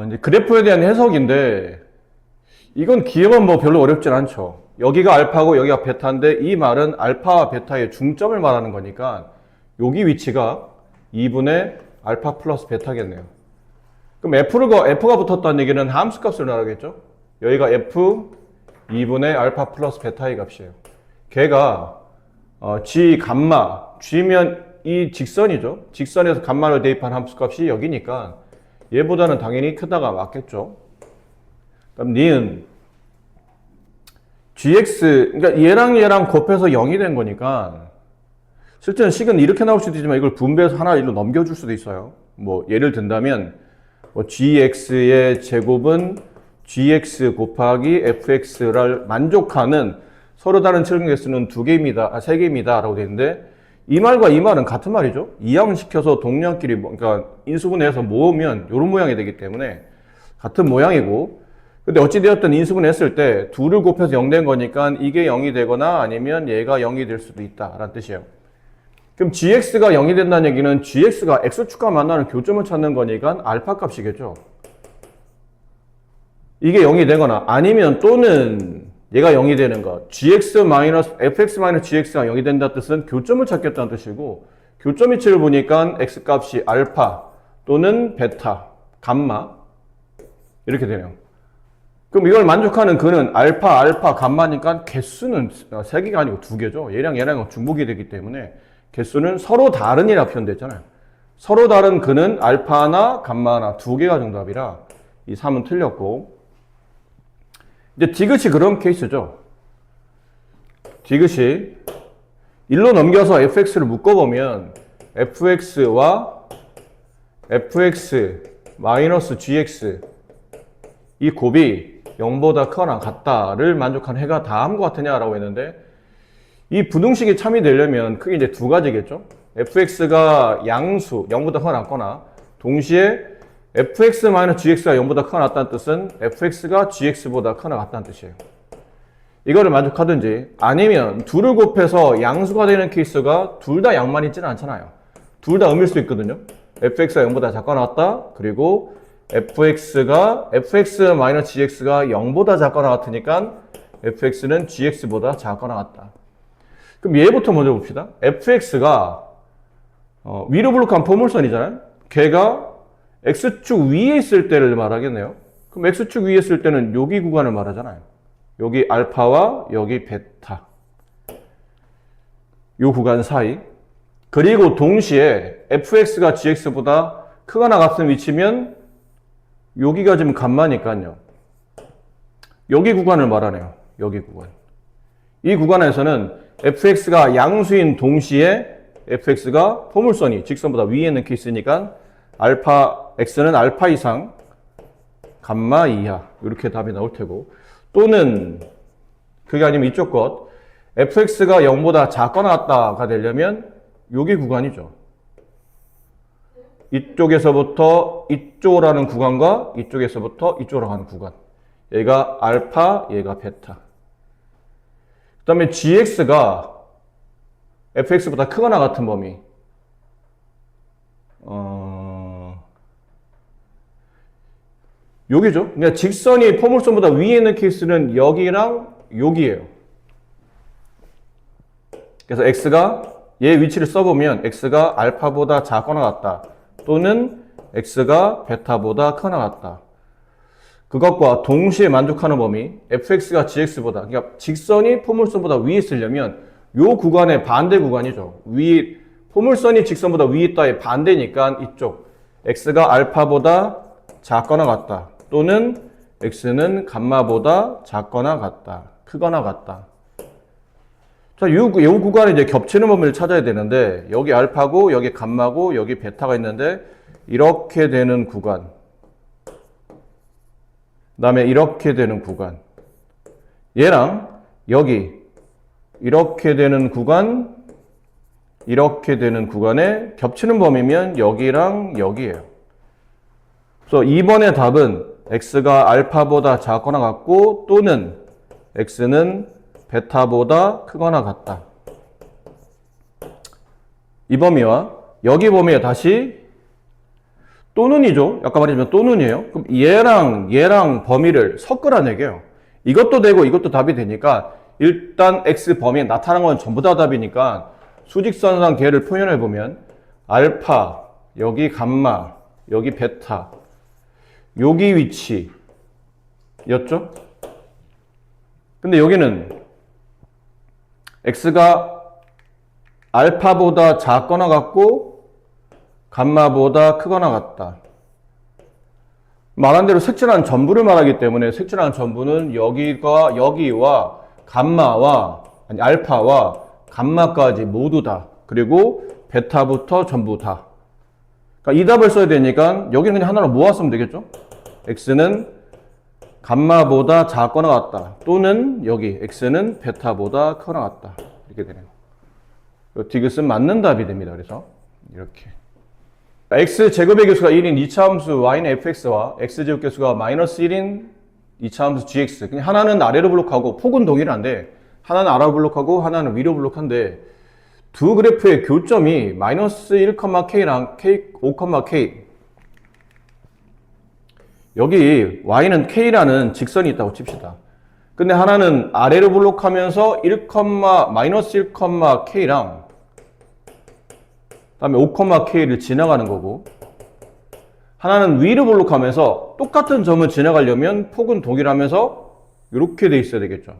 이제 그래프에 대한 해석인데, 이건 기억은 뭐 별로 어렵진 않죠. 여기가 알파고 여기가 베타인데, 이 말은 알파와 베타의 중점을 말하는 거니까, 여기 위치가 2분의 알파 플러스 베타겠네요. 그럼 F가 붙었다는 얘기는 함수값을 말하겠죠? 여기가 F 2분의 알파 플러스 베타의 값이에요. 걔가 G 감마, G면 이 직선이죠. 직선에서 감마를 대입한 함수값이 여기니까 얘보다는 당연히 크다가 맞겠죠. 그럼 니은 GX, 그러니까 얘랑 곱해서 0이 된 거니까 실제는 식은 이렇게 나올 수도 있지만 이걸 분배해서 하나 일로 넘겨줄 수도 있어요. 뭐 예를 든다면 뭐 GX의 제곱은 GX 곱하기 FX를 만족하는 서로 다른 최종 개수는 2개입니다. 3개입니다. 라고 되어 있는데 이 말과 이 말은 같은 말이죠. 이항시켜서 동량끼리 그러니까 인수분해해서 모으면 이런 모양이 되기 때문에 같은 모양이고 근데 어찌되었든 인수분해했을 때 2를 곱해서 0 된 거니까 이게 0이 되거나 아니면 얘가 0이 될 수도 있다 라는 뜻이에요. 그럼 gx가 0이 된다는 얘기는 gx가 x축과 만나는 교점을 찾는 거니까 알파 값이겠죠. 이게 0이 되거나 아니면 또는 얘가 0이 되는 것 fx-gx가 0이 된다는 뜻은 교점을 찾겠다는 뜻이고 교점 위치를 보니까 x값이 알파 또는 베타, 감마 이렇게 되네요. 그럼 이걸 만족하는 그는 알파, 감마니까 개수는 3개가 아니고 2개죠. 얘랑 중복이 되기 때문에 개수는 서로 다른이라 표현됐잖아요. 서로 다른 그는 알파나 감마나 2개가 정답이라 이 3은 틀렸고 이제 디귿이 그런 케이스죠. 디귿이 1로 넘겨서 fx를 묶어보면 fx와 fx-gx 이 곱이 0보다 크거나 같다를 만족한 해가 다음과 같으냐라고 했는데 이 부등식이 참이 되려면 크게 이제 두 가지겠죠. fx가 양수 0보다 크거나 같거나 동시에 fx-gx가 0보다 크거나 같다는 뜻은 fx가 gx보다 크거나 같다는 뜻이에요. 이거를 만족하든지 아니면 둘을 곱해서 양수가 되는 케이스가 둘 다 양만 있지는 않잖아요. 둘 다 음일 수 있거든요. fx가 0보다 작거나 같다. 그리고 fx-gx가 0보다 작거나 같으니까 fx는 gx보다 작거나 같다. 그럼 얘부터 먼저 봅시다. fx가 위로 블록한 포물선이잖아요. 걔가 x축 위에 있을 때를 말하겠네요. 그럼 x축 위에 있을 때는 여기 구간을 말하잖아요. 여기 알파와 여기 베타 이 구간 사이 그리고 동시에 fx가 gx보다 크거나 같은 위치면 여기가 지금 감마니까요. 여기 구간을 말하네요. 여기 구간. 이 구간에서는 fx가 양수인 동시에 fx가 포물선이 직선보다 위에 있는 케이스니까 알파 x는 알파 이상 감마 이하 이렇게 답이 나올 테고 또는 그게 아니면 이쪽 것 fx가 0보다 작거나 같다가 되려면 여기 구간이죠. 이쪽에서부터 이쪽으로 하는 구간과 이쪽에서부터 이쪽으로 가는 구간. 얘가 알파, 얘가 베타. 그 다음에 gx가 fx보다 크거나 같은 범위. 여기죠. 그러니까 직선이 포물선보다 위에 있는 케이스는 여기랑 여기예요. 그래서 x가 얘 위치를 써보면 x가 알파보다 작거나 같다. 또는 x가 베타보다 크거나 같다. 그것과 동시에 만족하는 범위 fx가 gx보다 그러니까 직선이 포물선보다 위에 있으려면 이 구간의 반대 구간이죠. 포물선이 직선보다 위에 있다의 반대니까 이쪽 x가 알파보다 작거나 같다. 또는 x는 감마보다 작거나 같다. 크거나 같다. 자, 이 구간에 이제 겹치는 범위를 찾아야 되는데 여기 알파고 여기 감마고 여기 베타가 있는데 이렇게 되는 구간 그 다음에 이렇게 되는 구간 얘랑 여기 이렇게 되는 구간 이렇게 되는 구간에 겹치는 범위면 여기랑 여기예요. 그래서 2번의 답은 x가 알파보다 작거나 같고 또는 x는 베타보다 크거나 같다. 이 범위와 여기 범위에 다시 또는이죠. 아까 말했지만 또는이에요. 그럼 얘랑 범위를 섞으라는 얘기예요. 이것도 되고 이것도 답이 되니까 일단 x 범위에 나타난 건 전부 다 답이니까 수직선상 걔를 표현해 보면 알파, 여기 감마, 여기 베타, 여기 위치였죠? 근데 여기는 x가 알파보다 작거나 같고 감마보다 크거나 같다. 말한 대로 색칠한 전부를 말하기 때문에 색칠한 전부는 여기와 감마와 아니 알파와 감마까지 모두 다 그리고 베타부터 전부 다. 그러니까 이 답을 써야 되니까 여기는 그냥 하나로 모았으면 되겠죠? x는 감마보다 작거나 같다. 또는 여기 x는 베타보다 크거나 같다. 이렇게 되네요. 디귿은 맞는 답이 됩니다. 그래서 이렇게. x제곱의 개수가 1인 2차 함수 y는 fx와 x제곱 개수가 마이너스 1인 2차 함수 gx. 그냥 하나는 아래로 블록하고 폭은 동일한데 하나는 아래로 블록하고 하나는 위로 블록한데 두 그래프의 교점이 마이너스 1,k랑 5,k. 여기 y는 k라는 직선이 있다고 칩시다. 근데 하나는 아래로 블록하면서 마이너스 1,k랑 그다음에 5,k를 지나가는 거고 하나는 위로 블록하면서 똑같은 점을 지나가려면 폭은 동일하면서 이렇게 돼 있어야 되겠죠.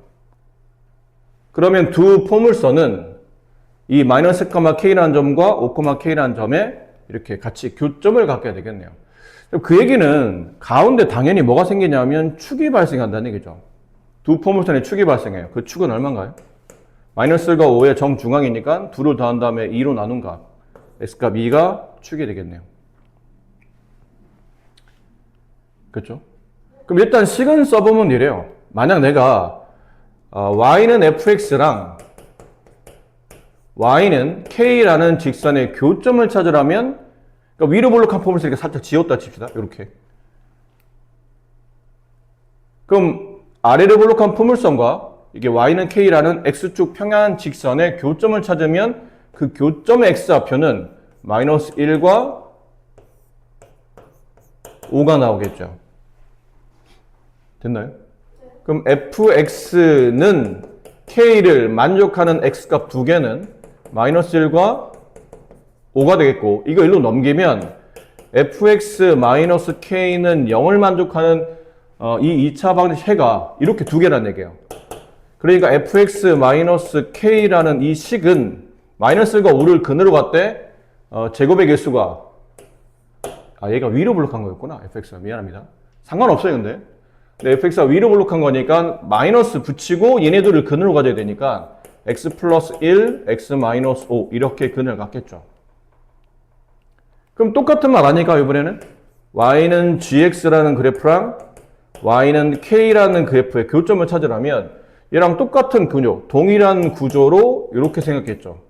그러면 두 포물선은 이 마이너스 k라는 점과 5,k라는 점에 이렇게 같이 교점을 갖게 되겠네요. 그 얘기는 가운데 당연히 뭐가 생기냐면 축이 발생한다는 얘기죠. 두 포물선에 축이 발생해요. 그 축은 얼마인가요? 마이너스 1과 5의 정중앙이니까 2를 더한 다음에 2로 나눈 값. x값 2가 축이 되겠네요. 그렇죠? 그럼 일단 식은 써보면 이래요. 만약 내가 y는 fx랑 y는 k라는 직선의 교점을 찾으라면 그러니까 위로 블록한 폼을 이렇게 살짝 지웠다 칩시다. 이렇게. 그럼 아래로 블록한 포물선과 이게 y는 k라는 x축 평행 직선의 교점을 찾으면 그 교점의 x좌표는 마이너스 1과 5가 나오겠죠. 됐나요? 그럼 fx는 k를 만족하는 x값 두 개는 마이너스 1과 5가 되겠고 이거 일로 넘기면 fx 마이너스 k는 0을 만족하는 이 2차 방정식해가 이렇게 두 개란 얘기예요. 그러니까 fx 마이너스 k라는 이 식은 마이너스 1과 5를 근으로 갔대 제곱의 개수가 얘가 위로 블록한 거였구나. fx가 미안합니다. 상관없어요 근데 fx가 위로 블록한 거니까 마이너스 붙이고 얘네들을 근으로 가져야 되니까 x 플러스 1, x 마이너스 5 이렇게 근을 갖겠죠. 그럼 똑같은 말 아닐까 이번에는? y는 gx라는 그래프랑 y는 k라는 그래프의 교점을 찾으려면 얘랑 똑같은 근육, 동일한 구조로 이렇게 생각했죠.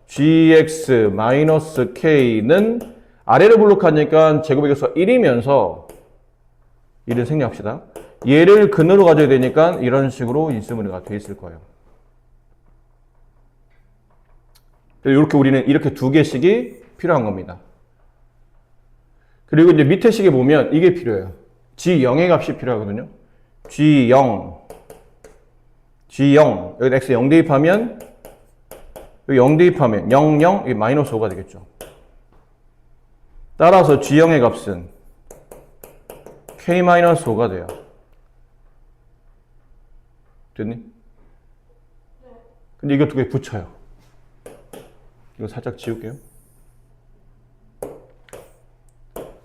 gx 마이너스 k는 아래로 블록하니까 제곱의 개수가 1이면서 1을 생략합시다. 얘를 근으로 가져야 되니까 이런 식으로 인수분해가 돼 있을 거예요. 이렇게 우리는 이렇게 두 개씩이 필요한 겁니다. 그리고 이제 밑에 식에 보면 이게 필요해요. G0의 값이 필요하거든요. G0 여기 x 0 대입하면 여기 0 대입하면 0, 0 여기 마이너스 5가 되겠죠. 따라서 G0의 값은 K-5가 돼요. 됐니? 근데 이거 두 개 붙여요. 이거 살짝 지울게요.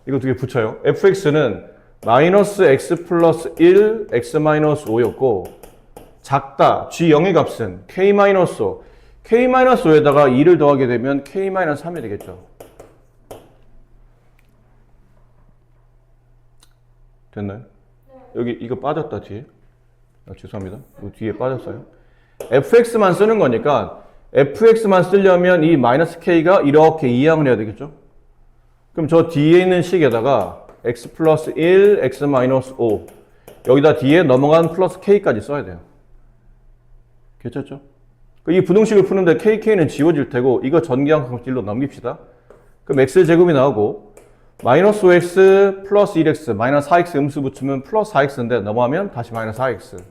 이거 두 개 붙여요. fx는 마이너스 x 플러스 1, x 마이너스 5였고 작다, g0의 값은 k 마이너스 5. k 마이너스 5에다가 2를 더하게 되면 k 마이너스 3이 되겠죠. 됐나요? 여기 이거 빠졌다 뒤에. 죄송합니다. 이거 뒤에 빠졌어요. fx만 쓰는 거니까 fx만 쓰려면 이 마이너스 k가 이렇게 이항을 해야 되겠죠? 그럼 저 뒤에 있는 식에다가 x 플러스 1, x 마이너스 5 여기다 뒤에 넘어간 플러스 k까지 써야 돼요. 괜찮죠? 이 부등식을 푸는데 kk는 지워질 테고 이거 전기항 성질로 넘깁시다. 그럼 x제곱이 나오고 마이너스 5x 플러스 1x 마이너스 4x 음수 붙이면 플러스 4x인데 넘어가면 다시 마이너스 4x.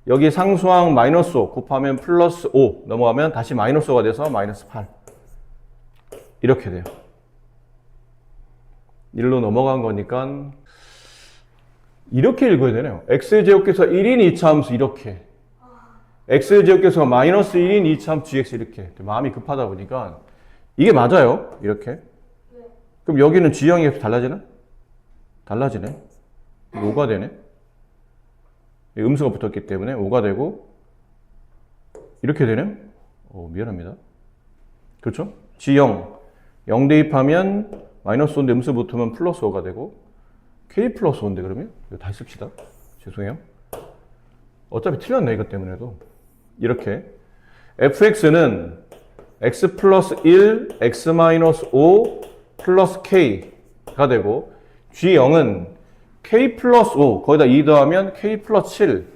여기 상수항 마이너스 5 곱하면 플러스 5 넘어가면 다시 마이너스 5가 돼서 마이너스 8. 이렇게 돼요. 1로 넘어간 거니까 이렇게 읽어야 되네요. x제곱계수가 1인 이차함수 이렇게. x제곱계수가 마이너스 1인 이차함수 gx 이렇게. 마음이 급하다 보니까 이게 맞아요. 이렇게. 그럼 여기는 G형이 달라지나? 달라지네. 5가 되네. 음수가 붙었기 때문에 5가 되고 이렇게 되네. 미안합니다. 그렇죠? G형 0 대입하면 마이너스 5인데 음수 붙으면 플러스 5가 되고 K 플러스 5인데 그러면? 이거 다시 씁시다. 죄송해요. 어차피 틀렸네 이것 때문에도. 이렇게 fx는 x 플러스 1, x 마이너스 5 플러스 k가 되고 G0은 k 플러스 5 거기다 2 더하면 k 플러스 7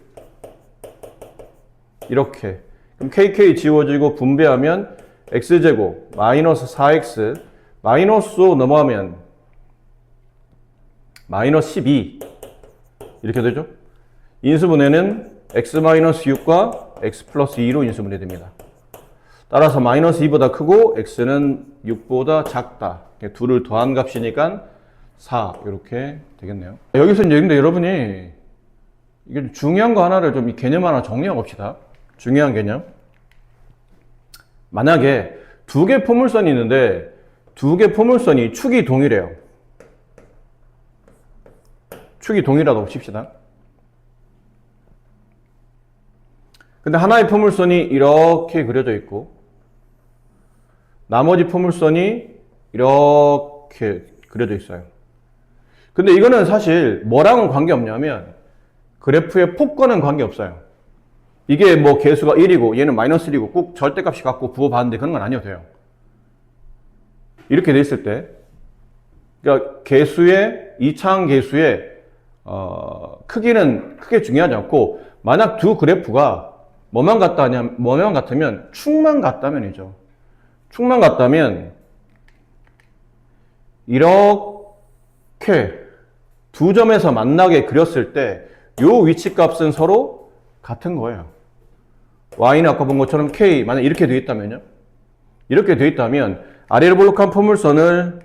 이렇게. 그럼 kk 지워지고 분배하면 x제곱 마이너스 4x 마이너스 5 넘어가면 마이너스 12 이렇게 되죠. 인수분해는 x 마이너스 6과 x 플러스 2로 인수분해 됩니다. 따라서 마이너스 2보다 크고 x는 6보다 작다. 둘을 더한 값이니까 4 이렇게 되겠네요. 여기서 이제 근데 여러분이 이게 중요한 거 하나를 좀 이 개념 하나 정리해 봅시다. 중요한 개념. 만약에 두 개 포물선이 있는데 두 개 포물선이 축이 동일해요. 축이 동일하다고 칩시다. 근데 하나의 포물선이 이렇게 그려져 있고 나머지 포물선이 이렇게 그려져 있어요. 근데 이거는 사실 뭐랑은 관계없냐면 그래프의 폭과는 관계없어요. 이게 뭐 개수가 1이고 얘는 마이너스 1이고 꼭 절대값이 같고 부호받는데 그런 건 아니어도 돼요. 이렇게 돼 있을 때 그러니까 개수의 이차항 개수의 크기는 크게 중요하지 않고 만약 두 그래프가 뭐만 같으면 축만 같다면이죠. 축만 같다면 이렇게 두 점에서 만나게 그렸을 때 요 위치값은 서로 같은 거예요. y는 아까 본 것처럼 k 만약 이렇게 되어 있다면요. 이렇게 되어 있다면 아래로 블록한 포물선을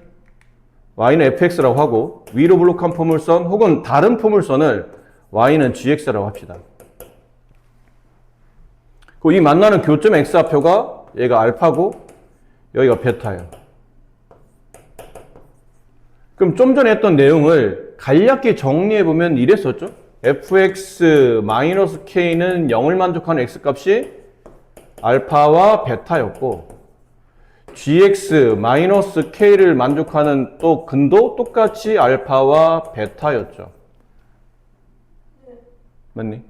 y는 fx라고 하고 위로 블록한 포물선 혹은 다른 포물선을 y는 gx라고 합시다. 이 만나는 교점 x좌표가 얘가 알파고 여기가 베타예요. 그럼 좀 전에 했던 내용을 간략히 정리해보면 이랬었죠. fx-k는 0을 만족하는 x값이 알파와 베타였고 gx-k를 만족하는 또 근도 똑같이 알파와 베타였죠. 맞니?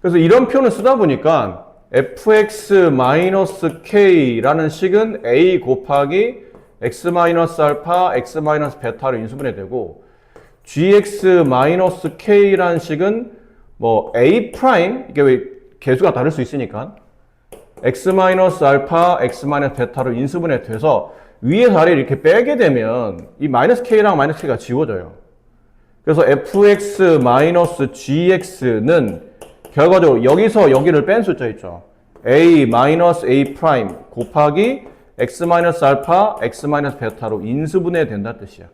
그래서 이런 표현을 쓰다 보니까 fx-k라는 식은 a 곱하기 x-알파, x-베타로 인수분해 되고 gx-k라는 식은 뭐 a 프라임 이게 왜 개수가 다를 수 있으니까 x-알파, x-베타로 인수분해 돼서 위에서 아래 이렇게 빼게 되면 이 마이너스 k랑 마이너스 k가 지워져요. 그래서 fx-gx는 결과적으로 여기서 여기를 뺀 숫자 있죠. a 프라임 곱하기 x-알파, x-베타로 인수분해 된다는 뜻이야.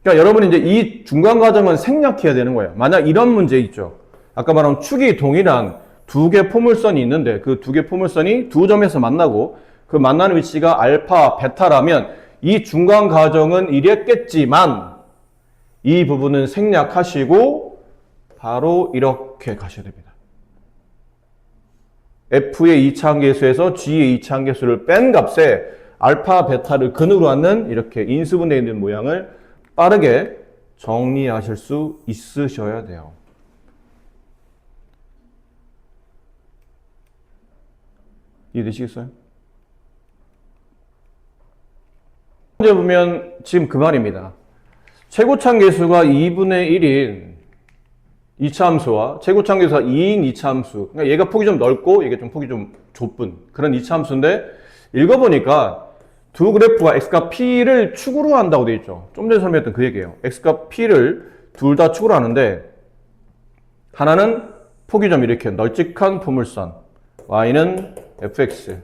그러니까 여러분이 이제 이 중간 과정은 생략해야 되는 거예요. 만약 이런 문제 있죠. 아까 말한 축이 동일한 두 개 포물선이 있는데 그 두 개 포물선이 두 점에서 만나고 그 만나는 위치가 알파, 베타라면 이 중간 과정은 이랬겠지만 이 부분은 생략하시고 바로 이렇게 가셔야 됩니다. F의 이차항계수에서 G의 이차항계수를 뺀 값에 알파, 베타를 근으로 하는 이렇게 인수분해 있는 모양을 빠르게 정리하실 수 있으셔야 돼요. 이해되시겠어요? 문제 보면 지금 그 말입니다. 최고차항계수가 2분의 1인 이차함수와 최고차항계수가 2인 이차함수. 그러니까 얘가 폭이 좀 넓고 얘가 좀 폭이 좀 좁은 그런 이차함수인데 읽어보니까 두 그래프가 x값 p를 축으로 한다고 되어 있죠. 좀 전에 설명했던 그 얘기예요. x값 p를 둘 다 축으로 하는데 하나는 폭이 좀 이렇게 널찍한 포물선 y는 fx,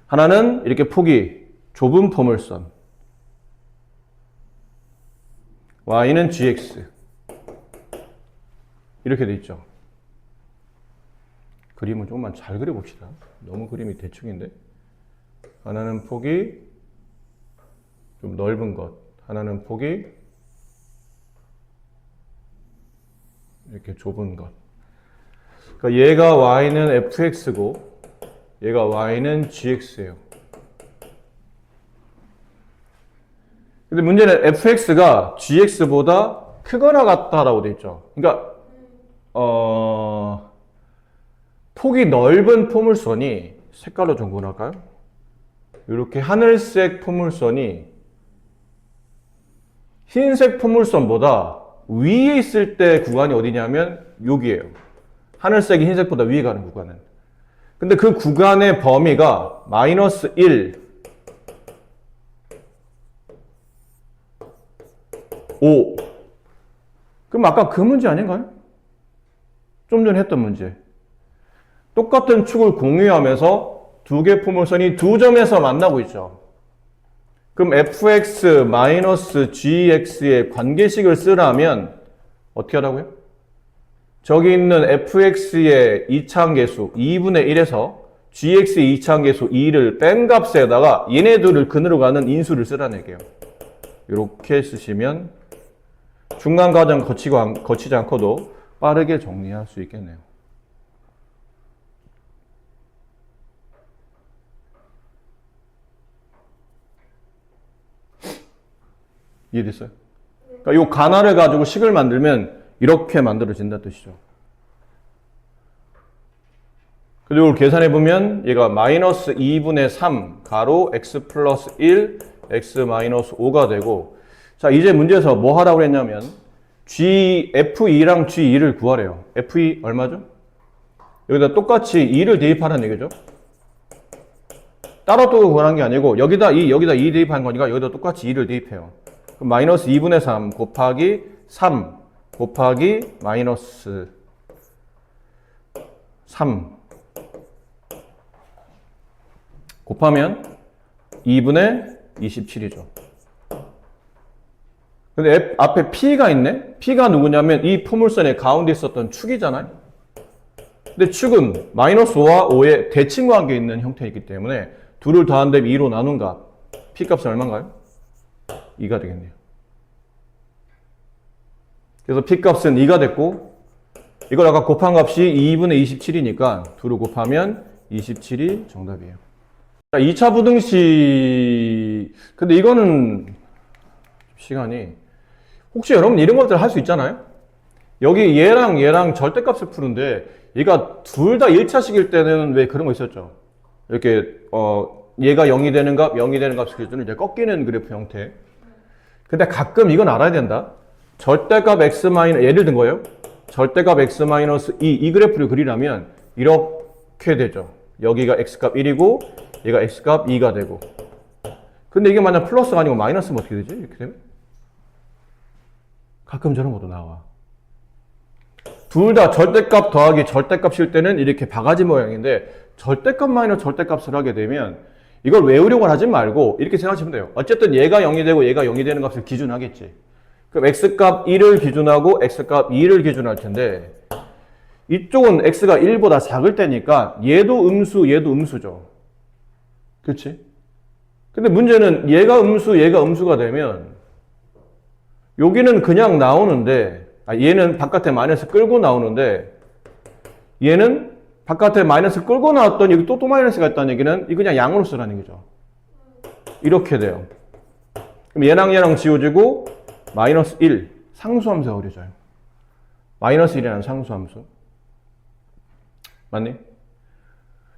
하나는 이렇게 폭이 좁은 포물선 y는 gx, 이렇게 돼 있죠. 그림을 조금만 잘 그려봅시다. 너무 그림이 대충인데. 하나는 폭이 좀 넓은 것, 하나는 폭이 이렇게 좁은 것. 그러니까 얘가 y는 fx고 얘가 y는 gx예요. 근데 문제는 fx가 gx보다 크거나 같다라고 돼 있죠. 그러니까 폭이 넓은 포물선이 색깔로 좀 구분할까요? 이렇게 하늘색 포물선이 흰색 포물선보다 위에 있을 때 구간이 어디냐면 여기예요. 하늘색이 흰색보다 위에 가는 구간은. 근데 그 구간의 범위가 마이너스 1, 5. 그럼 아까 그 문제 아닌가요? 좀 전에 했던 문제. 똑같은 축을 공유하면서 두 개 포물선이 두 점에서 만나고 있죠. 그럼 fx-gx의 관계식을 쓰라면 어떻게 하라고요? 저기 있는 fx의 이차함계수 2분의 1에서 gx의 이차함계수 2를 뺀 값에다가 얘네들을 근으로 가는 인수를 쓰라는 얘기예요. 이렇게 쓰시면 중간 과정 거치지 않고도 빠르게 정리할 수 있겠네요. 이해됐어요? 그러니까 이 가나를 가지고 식을 만들면 이렇게 만들어진다는 뜻이죠. 그리고 이걸 계산해보면 얘가 마이너스 2분의 3 가로 x 플러스 1 x 마이너스 5가 되고, 자 이제 문제에서 뭐 하라고 했냐면 F2랑 G2를 구하래요. F2 얼마죠? 여기다 똑같이 2를 대입하라는 얘기죠. 따로 또 구하는 게 아니고 여기다 2 대입하는 거니까 여기다 똑같이 2를 대입해요. 그럼 마이너스 2분의 3 곱하기 3 곱하기 마이너스 3 곱하면 2분의 27이죠. 근데 앞에 P가 있네? P가 누구냐면 이 포물선의 가운데 있었던 축이잖아요. 근데 축은 마이너스 5와 5의 대칭 관계에 있는 형태이기 때문에 둘을 더한 다음에 2로 나눈 값, P 값은 얼마인가요? 2가 되겠네요. 그래서 P 값은 2가 됐고, 이걸 아까 곱한 값이 2분의 27이니까 둘을 곱하면 27이 정답이에요. 자, 2차 부등식. 근데 이거는 시간이, 혹시 여러분 이런 것들 할 수 있잖아요? 여기 얘랑 절대값을 푸는데 얘가 둘 다 1차식일 때는 왜 그런 거 있었죠? 이렇게 얘가 0이 되는 값, 0이 되는 값을 기준으로 이제 꺾이는 그래프 형태. 근데 가끔 이건 알아야 된다. 절대값 x 예를 든 거예요. 절대값 x 마이너스 2, 이 그래프를 그리려면 이렇게 되죠. 여기가 x값 1이고 얘가 x값 2가 되고. 근데 이게 만약 플러스가 아니고 마이너스면 어떻게 되지? 이렇게 되면? 가끔 저런 것도 나와. 둘 다 절대값 더하기 절대값일 때는 이렇게 바가지 모양인데 절대값 마이너스 절대값을 하게 되면 이걸 외우려고 하지 말고 이렇게 생각하시면 돼요. 어쨌든 얘가 0이 되고 얘가 0이 되는 값을 기준하겠지. 그럼 x값 1을 기준하고 x값 2를 기준할 텐데 이쪽은 x가 1보다 작을 때니까 얘도 음수, 얘도 음수죠. 그렇지? 근데 문제는 얘가 음수, 얘가 음수가 되면 여기는 그냥 나오는데, 얘는 바깥에 마이너스 끌고 나오는데 얘는 바깥에 마이너스 끌고 나왔더니 여기 또 마이너스가 있다는 얘기는 이 그냥 양으로 쓰라는 얘기죠. 이렇게 돼요. 그럼 얘랑 지워지고 마이너스 1 상수함수가 그려져요. 마이너스 1이라는 상수함수. 맞니?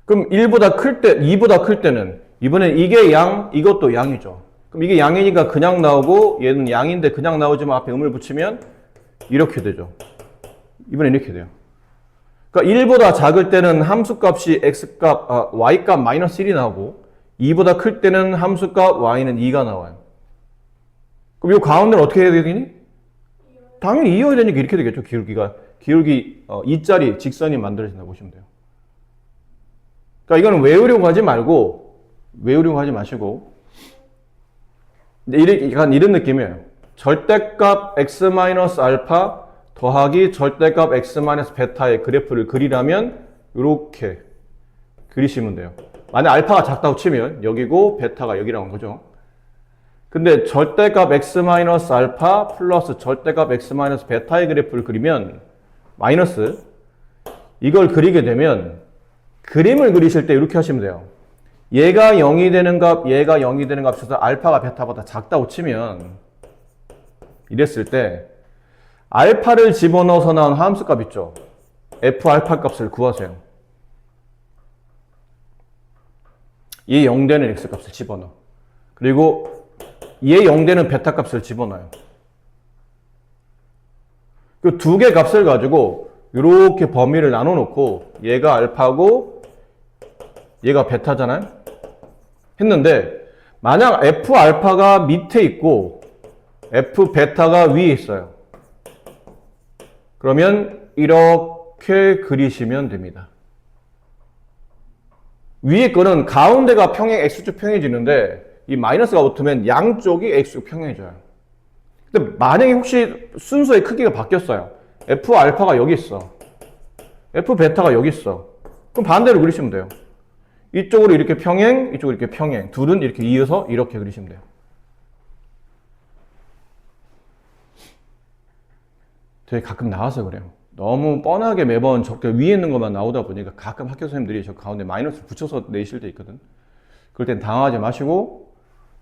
그럼 1보다 클 때, 2보다 클 때는 이번엔 이게 양, 이것도 양이죠. 그럼 이게 양이니까 그냥 나오고 얘는 양인데 그냥 나오지만 앞에 음을 붙이면 이렇게 되죠. 이번엔 이렇게 돼요. 그러니까 1보다 작을 때는 함수값이 y값 마이너스 1이 나오고 2보다 클 때는 함수값 y는 2가 나와요. 그럼 이 가운데는 어떻게 해야 되니? 당연히 이어야 되니까 이렇게 되겠죠. 기울기 2짜리 직선이 만들어진다고 보시면 돼요. 그러니까 이거는 외우려고 하지 마시고 약간 이런 느낌이에요. 절대값 x-알파 더하기 절대값 x-베타의 그래프를 그리라면 이렇게 그리시면 돼요. 만약 알파가 작다고 치면 여기고 베타가 여기라는 거죠. 근데 절대값 x-알파 플러스 절대값 x-베타의 그래프를 그리면 마이너스 이걸 그리게 되면 그림을 그리실 때 이렇게 하시면 돼요. 얘가 0이 되는 값, 얘가 0이 되는 값에서 알파가 베타보다 작다고 치면 이랬을 때 알파를 집어넣어서 나온 함수값 있죠. f 알파 값을 구하세요. 얘 0되는 x 값을 집어넣어. 그리고 얘 0되는 베타 값을 집어넣어요. 그 두 개 값을 가지고 이렇게 범위를 나눠 놓고 얘가 알파고 얘가 베타잖아요. 했는데 만약 f 알파가 밑에 있고 f 베타가 위에 있어요. 그러면 이렇게 그리시면 됩니다. 위에 거는 가운데가 평행 x축 평행해지는데 이 마이너스가 붙으면 양쪽이 x축 평행해져요. 근데 만약에 혹시 순서의 크기가 바뀌었어요. f 알파가 여기 있어. f 베타가 여기 있어. 그럼 반대로 그리시면 돼요. 이쪽으로 이렇게 평행, 이쪽으로 이렇게 평행. 둘은 이렇게 이어서 이렇게 그리시면 돼요. 되게 가끔 나와서 그래요. 너무 뻔하게 매번 저렇게 위에 있는 것만 나오다 보니까 가끔 학교 선생님들이 저 가운데 마이너스를 붙여서 내실 때 있거든. 그럴 땐 당황하지 마시고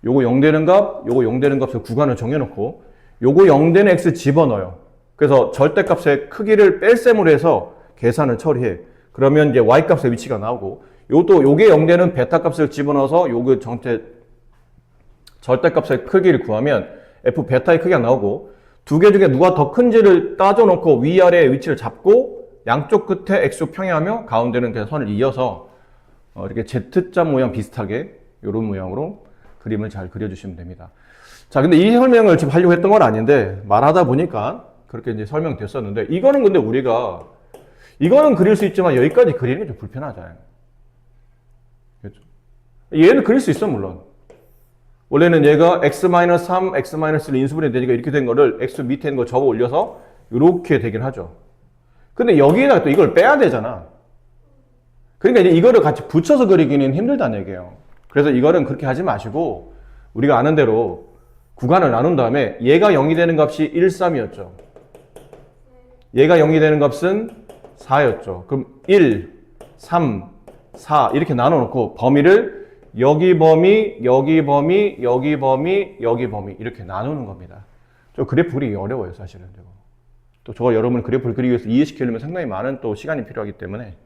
요거 0 되는 값, 요거 0 되는 값을 구간을 정해놓고 요거 0 되는 x 집어넣어요. 그래서 절대값의 크기를 뺄셈으로 해서 계산을 처리해. 그러면 이제 y값의 위치가 나오고 요게 0 되는 베타 값을 집어넣어서 요거 절대값의 크기를 구하면 f 베타의 크기가 나오고 두 개 중에 누가 더 큰지를 따져놓고 위아래의 위치를 잡고 양쪽 끝에 x축 평행하며 가운데는 그냥 선을 이어서 이렇게 Z자 모양 비슷하게 이런 모양으로 그림을 잘 그려주시면 됩니다. 자, 근데 이 설명을 지금 하려고 했던 건 아닌데 말하다 보니까 그렇게 이제 설명됐었는데 이거는 근데 우리가 이거는 그릴 수 있지만 여기까지 그리는 게 좀 불편하잖아요. 그렇죠? 얘는 그릴 수 있어 물론. 원래는 얘가 x-3, x-1을 인수분해 되니까 이렇게 된 거를 x 밑에 있는 거 접어 올려서 이렇게 되긴 하죠. 근데 여기에다가 또 이걸 빼야 되잖아. 그러니까 이제 이거를 같이 붙여서 그리기는 힘들다는 얘기예요. 그래서 이거는 그렇게 하지 마시고 우리가 아는 대로 구간을 나눈 다음에 얘가 0이 되는 값이 1, 3이었죠. 얘가 0이 되는 값은 4였죠. 그럼 1, 3, 4 이렇게 나눠놓고 범위를 여기 범위, 여기 범위, 여기 범위, 여기 범위 이렇게 나누는 겁니다. 저 그래프 그리기 어려워요, 사실은. 또 저거 여러분 그래프를 그리기 위해서 이해시키려면 상당히 많은 또 시간이 필요하기 때문에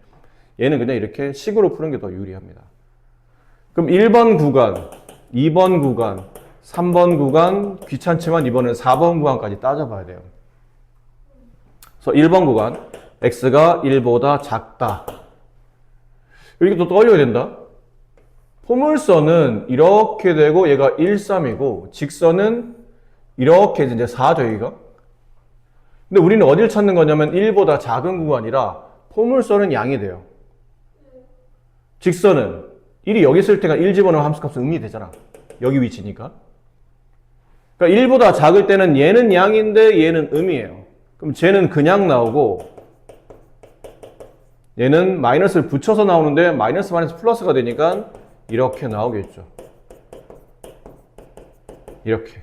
얘는 그냥 이렇게 식으로 푸는 게 더 유리합니다. 그럼 1번 구간, 2번 구간, 3번 구간 귀찮지만 이번엔 4번 구간까지 따져봐야 돼요. 그래서 1번 구간 x가 1보다 작다. 이렇게 또 떠올려야 된다. 포물선은 이렇게 되고 얘가 1, 3이고 직선은 이렇게 이제 4죠, 여기가. 근데 우리는 어딜 찾는 거냐면 1보다 작은 구간이라 포물선은 양이 돼요. 직선은 1이 여기 있을 때가 1 집어넣으면 함수값은 음이 되잖아. 여기 위치니까. 그러니까 1보다 작을 때는 얘는 양인데 얘는 음이에요. 그럼 쟤는 그냥 나오고 얘는 마이너스를 붙여서 나오는데 마이너스 플러스가 되니까 이렇게 나오겠죠. 이렇게.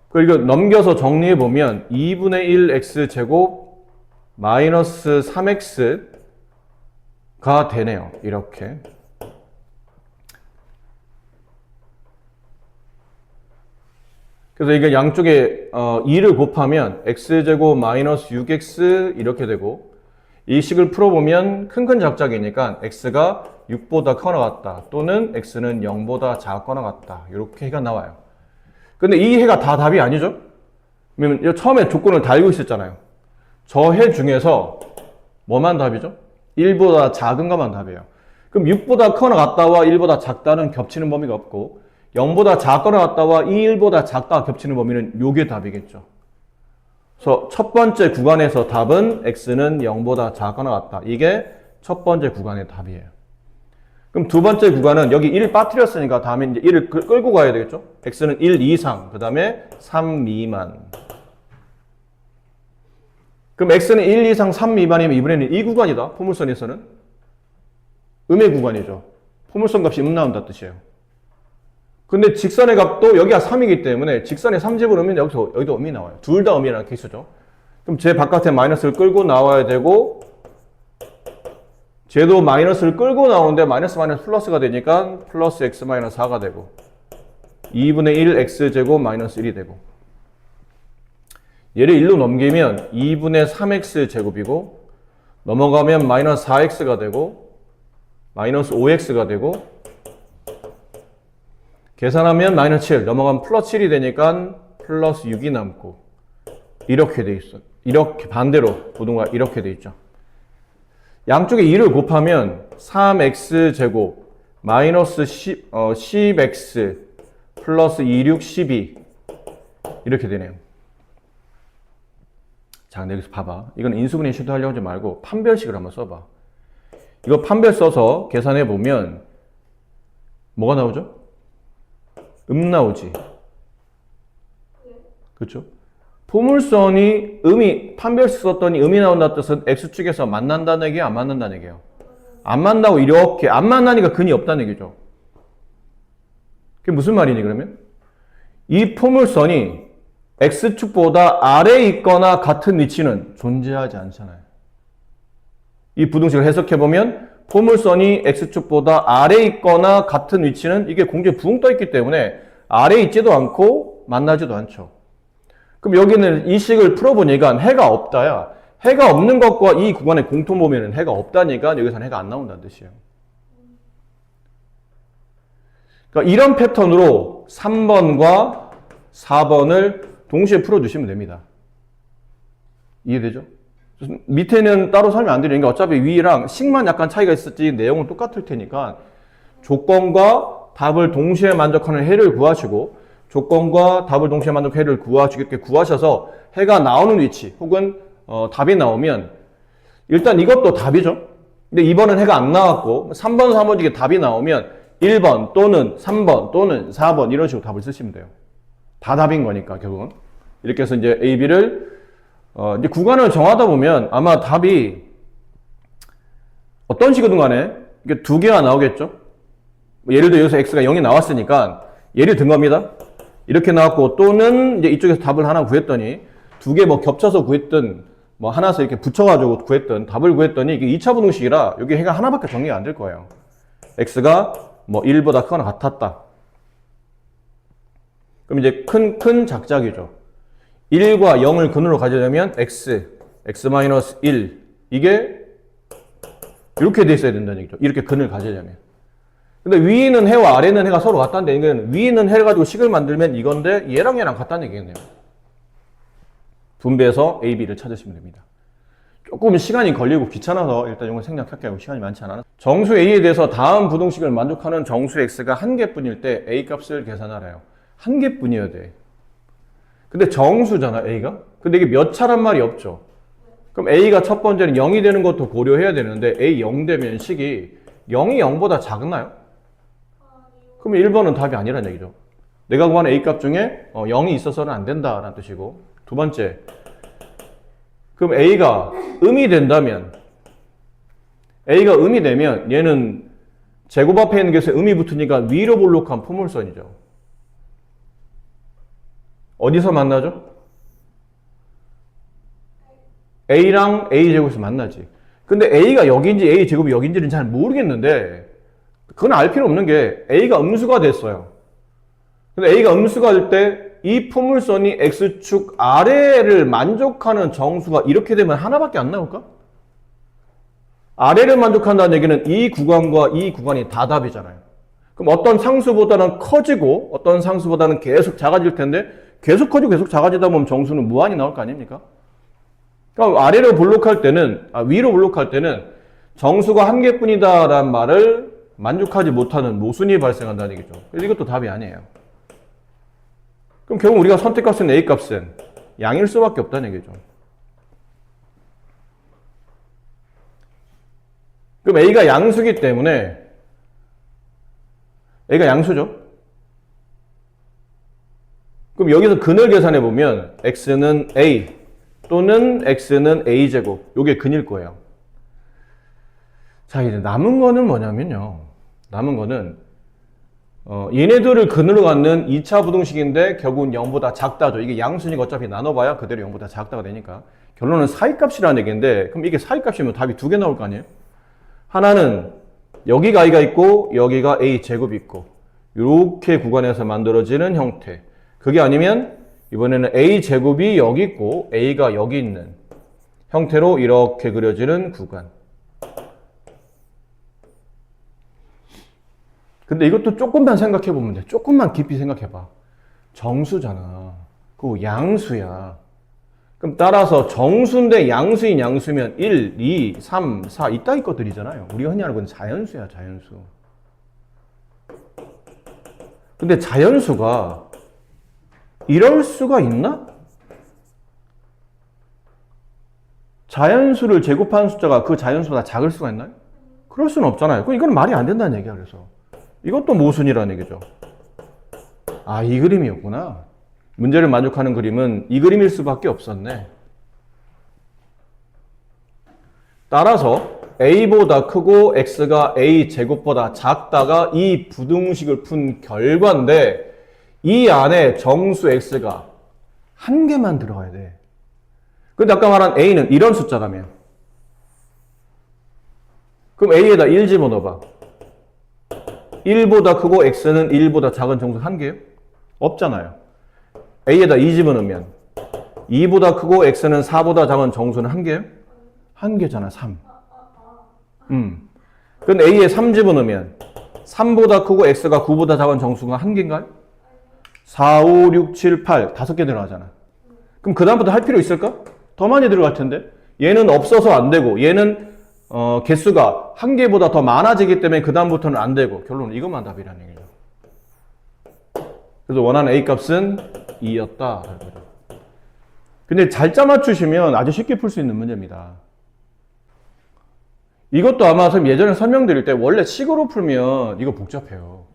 그리고 넘겨서 정리해보면 2분의 1 x제곱 마이너스 3x가 되네요. 이렇게. 그래서 이게 양쪽에 2를 곱하면 x제곱 마이너스 6x 이렇게 되고 이 식을 풀어보면 큰 작작이니까 x가 6보다 커나 같다 또는 x는 0보다 작거나 같다 이렇게 해가 나와요. 근데 이 해가 다 답이 아니죠? 왜냐면 처음에 조건을 달고 있었잖아요. 저 해 중에서 뭐만 답이죠? 1보다 작은 것만 답이에요. 그럼 6보다 커나 같다와 1보다 작다는 겹치는 범위가 없고 0보다 작거나 같다와 1보다 작다가 겹치는 범위는 요게 답이겠죠. 그래서 첫 번째 구간에서 답은 x는 0보다 작거나 같다. 이게 첫 번째 구간의 답이에요. 그럼 두 번째 구간은 여기 1 빠뜨렸으니까 다음에 이제 1을 끌고 가야 되겠죠? x는 1 이상, 그 다음에 3 미만. 그럼 x는 1 이상 3 미만이면 이번에는 이 구간이다. 포물선에서는. 음의 구간이죠. 포물선 값이 나온다 뜻이에요. 근데 직선의 값도 여기가 3이기 때문에 직선의 3집을 으면 여기도 음이 나와요. 둘 다 음이라는 케이스죠. 그럼 제 바깥에 마이너스를 끌고 나와야 되고 쟤도 마이너스를 끌고 나오는데 마이너스 플러스가 되니까 플러스 x 마이너스 4가 되고 2분의 1 x제곱 마이너스 1이 되고 얘를 1로 넘기면 2분의 3x제곱이고 넘어가면 마이너스 4x가 되고 마이너스 5x가 되고 계산하면 마이너스 7 넘어가면 플러스 7이 되니까 플러스 6이 남고 이렇게 돼 있어. 이렇게 반대로 부등과 이렇게 돼 있죠. 양쪽에 2를 곱하면 3x제곱 마이너스 10x 플러스 26, 12 이렇게 되네요. 자, 근데 여기서 봐봐. 이건 인수분해 시도하려고 하지 말고 판별식을 한번 써봐. 이거 판별 써서 계산해 보면 뭐가 나오죠? 나오지. 그렇죠? 포물선이 판별식 썼더니 음이 나온다는 뜻은 x축에서 만난다는 얘기야, 안 만난다는 얘기예요? 안 만나고 이렇게 안 만나니까 근이 없다는 얘기죠. 그게 무슨 말이니 그러면? 이 포물선이 x축보다 아래에 있거나 같은 위치는 존재하지 않잖아요. 이 부등식을 해석해보면 포물선이 x축보다 아래에 있거나 같은 위치는 이게 공중에 붕 떠있기 때문에 아래에 있지도 않고 만나지도 않죠. 그럼 여기는 이 식을 풀어보니까 해가 없다야. 해가 없는 것과 이 구간의 공통범위는 해가 없다니까 여기서는 해가 안 나온다는 뜻이에요. 그러니까 이런 패턴으로 3번과 4번을 동시에 풀어주시면 됩니다. 이해되죠? 밑에는 따로 설명 안 드리니까 어차피 위랑 식만 약간 차이가 있었지 내용은 똑같을 테니까 조건과 답을 동시에 만족하는 해를 구하시고 조건과 답을 동시에 만족하는 해를 구하시고 이렇게 구하셔서 해가 나오는 위치 혹은 답이 나오면 일단 이것도 답이죠. 근데 2번은 해가 안 나왔고 3번, 4번 중에 답이 나오면 1번 또는 3번 또는 4번 이런 식으로 답을 쓰시면 돼요. 다 답인 거니까 결국은. 이렇게 해서 이제 A, B를 이제 구간을 정하다 보면 아마 답이 어떤 식이든 간에 이게 두 개가 나오겠죠. 예를 들어 여기서 X가 0이 나왔으니까 예를 든 겁니다. 이렇게 나왔고 또는 이제 이쪽에서 답을 하나 구했더니 두 개 뭐 겹쳐서 구했든 뭐 하나서 이렇게 붙여가지고 구했든 답을 구했더니 이게 2차 부등식이라 여기 해가 하나밖에 정리가 안 될 거예요. X가 뭐 1보다 크거나 같았다. 그럼 이제 큰 작작이죠. 1과 0을 근으로 가지려면 x-1 이게 이렇게 돼 있어야 된다는 얘기죠. 이렇게 근을 가지려면. 근데 위에는 해와 아래는 해가 서로 같다는데 이건 위에는 해 가지고 식을 만들면 이건데 얘랑 같다는 얘기겠네요. 분배해서 A, B를 찾으시면 됩니다. 조금 시간이 걸리고 귀찮아서 일단 이건 생략할게요. 시간이 많지 않아. 정수 A에 대해서 다음 부등식을 만족하는 정수 X가 한 개뿐일 때 A 값을 계산하래요. 한 개뿐이어야 돼. 근데 정수잖아, A가? 근데 이게 몇 차란 말이 없죠. 그럼 A가 첫 번째는 0이 되는 것도 고려해야 되는데 A 0 되면 식이 0이 0보다 작나요? 그럼 1번은 답이 아니란 얘기죠. 내가 구하는 A 값 중에 0이 있어서는 안 된다라는 뜻이고 두 번째, 그럼 A가 음이 된다면 A가 음이 되면 얘는 제곱 앞에 있는 것에 음이 붙으니까 위로 볼록한 포물선이죠. 어디서 만나죠? A랑 A제곱에서 만나지. 근데 A가 여기인지 A제곱이 여기인지는 잘 모르겠는데 그건 알 필요 없는 게 A가 음수가 됐어요. 근데 A가 음수가 될 때 이 포물선이 X축 아래를 만족하는 정수가 이렇게 되면 하나밖에 안 나올까? 아래를 만족한다는 얘기는 이 구간과 이 구간이 다 답이잖아요. 그럼 어떤 상수보다는 커지고 어떤 상수보다는 계속 작아질 텐데 계속 커지고 계속 작아지다 보면 정수는 무한히 나올 거 아닙니까? 그러니까 아래로 볼록할 때는, 위로 볼록할 때는 정수가 한 개뿐이다 라는 말을 만족하지 못하는 모순이 발생한다는 얘기죠. 그래서 이것도 답이 아니에요. 그럼 결국 우리가 선택값은 A값은 양일 수밖에 없다는 얘기죠. 그럼 A가 양수기 때문에 A가 양수죠. 그럼 여기서 근을 계산해 보면 X는 A 또는 X는 A제곱 요게 근일 거예요. 자, 이제 남은 거는 뭐냐면요. 남은 거는 얘네들을 근으로 갖는 2차 부등식인데 결국은 0보다 작다죠. 이게 양수니까 어차피 나눠봐야 그대로 0보다 작다가 되니까. 결론은 사이값이라는 얘기인데 그럼 이게 사이값이면 답이 두 개 나올 거 아니에요? 하나는 여기가 A가 있고 여기가 A제곱이 있고 이렇게 구간에서 만들어지는 형태. 그게 아니면 이번에는 A제곱이 여기 있고 A가 여기 있는 형태로 이렇게 그려지는 구간. 근데 이것도 조금만 생각해 보면 돼. 조금만 깊이 생각해 봐. 정수잖아. 그리고 양수야. 그럼 따라서 정수인데 양수인 양수면 1, 2, 3, 4 이따위 것들이잖아요. 우리가 흔히 하는 건 자연수야, 자연수. 근데 자연수가 이럴 수가 있나? 자연수를 제곱한 숫자가 그 자연수보다 작을 수가 있나요? 그럴 수는 없잖아요. 그럼 이건 말이 안 된다는 얘기야, 그래서. 이것도 모순이라는 얘기죠. 아, 이 그림이었구나. 문제를 만족하는 그림은 이 그림일 수밖에 없었네. 따라서 A보다 크고 X가 A제곱보다 작다가 이 부등식을 푼 결과인데 이 안에 정수 X가 한 개만 들어가야 돼. 근데 아까 말한 A는 이런 숫자라며. 그럼 A에다 1 집어넣어봐. 1보다 크고 X는 1보다 작은 정수 한 개요? 없잖아요. A에다 2 집어넣으면 2보다 크고 X는 4보다 작은 정수는 한 개요? 한 개잖아, 3. 근데 A에 3 집어넣으면 3보다 크고 X가 9보다 작은 정수가 한 개인가요? 4, 5, 6, 7, 8 다섯 개 들어가잖아. 그럼 그 다음부터 할 필요 있을까? 더 많이 들어갈 텐데. 얘는 없어서 안 되고 얘는 개수가 한 개보다 더 많아지기 때문에 그 다음부터는 안 되고 결론은 이것만 답이라는 얘기죠. 그래서 원하는 A값은 2였다. 근데 잘 짜맞추시면 아주 쉽게 풀 수 있는 문제입니다. 이것도 아마 예전에 설명드릴 때 원래 식으로 풀면 이거 복잡해요.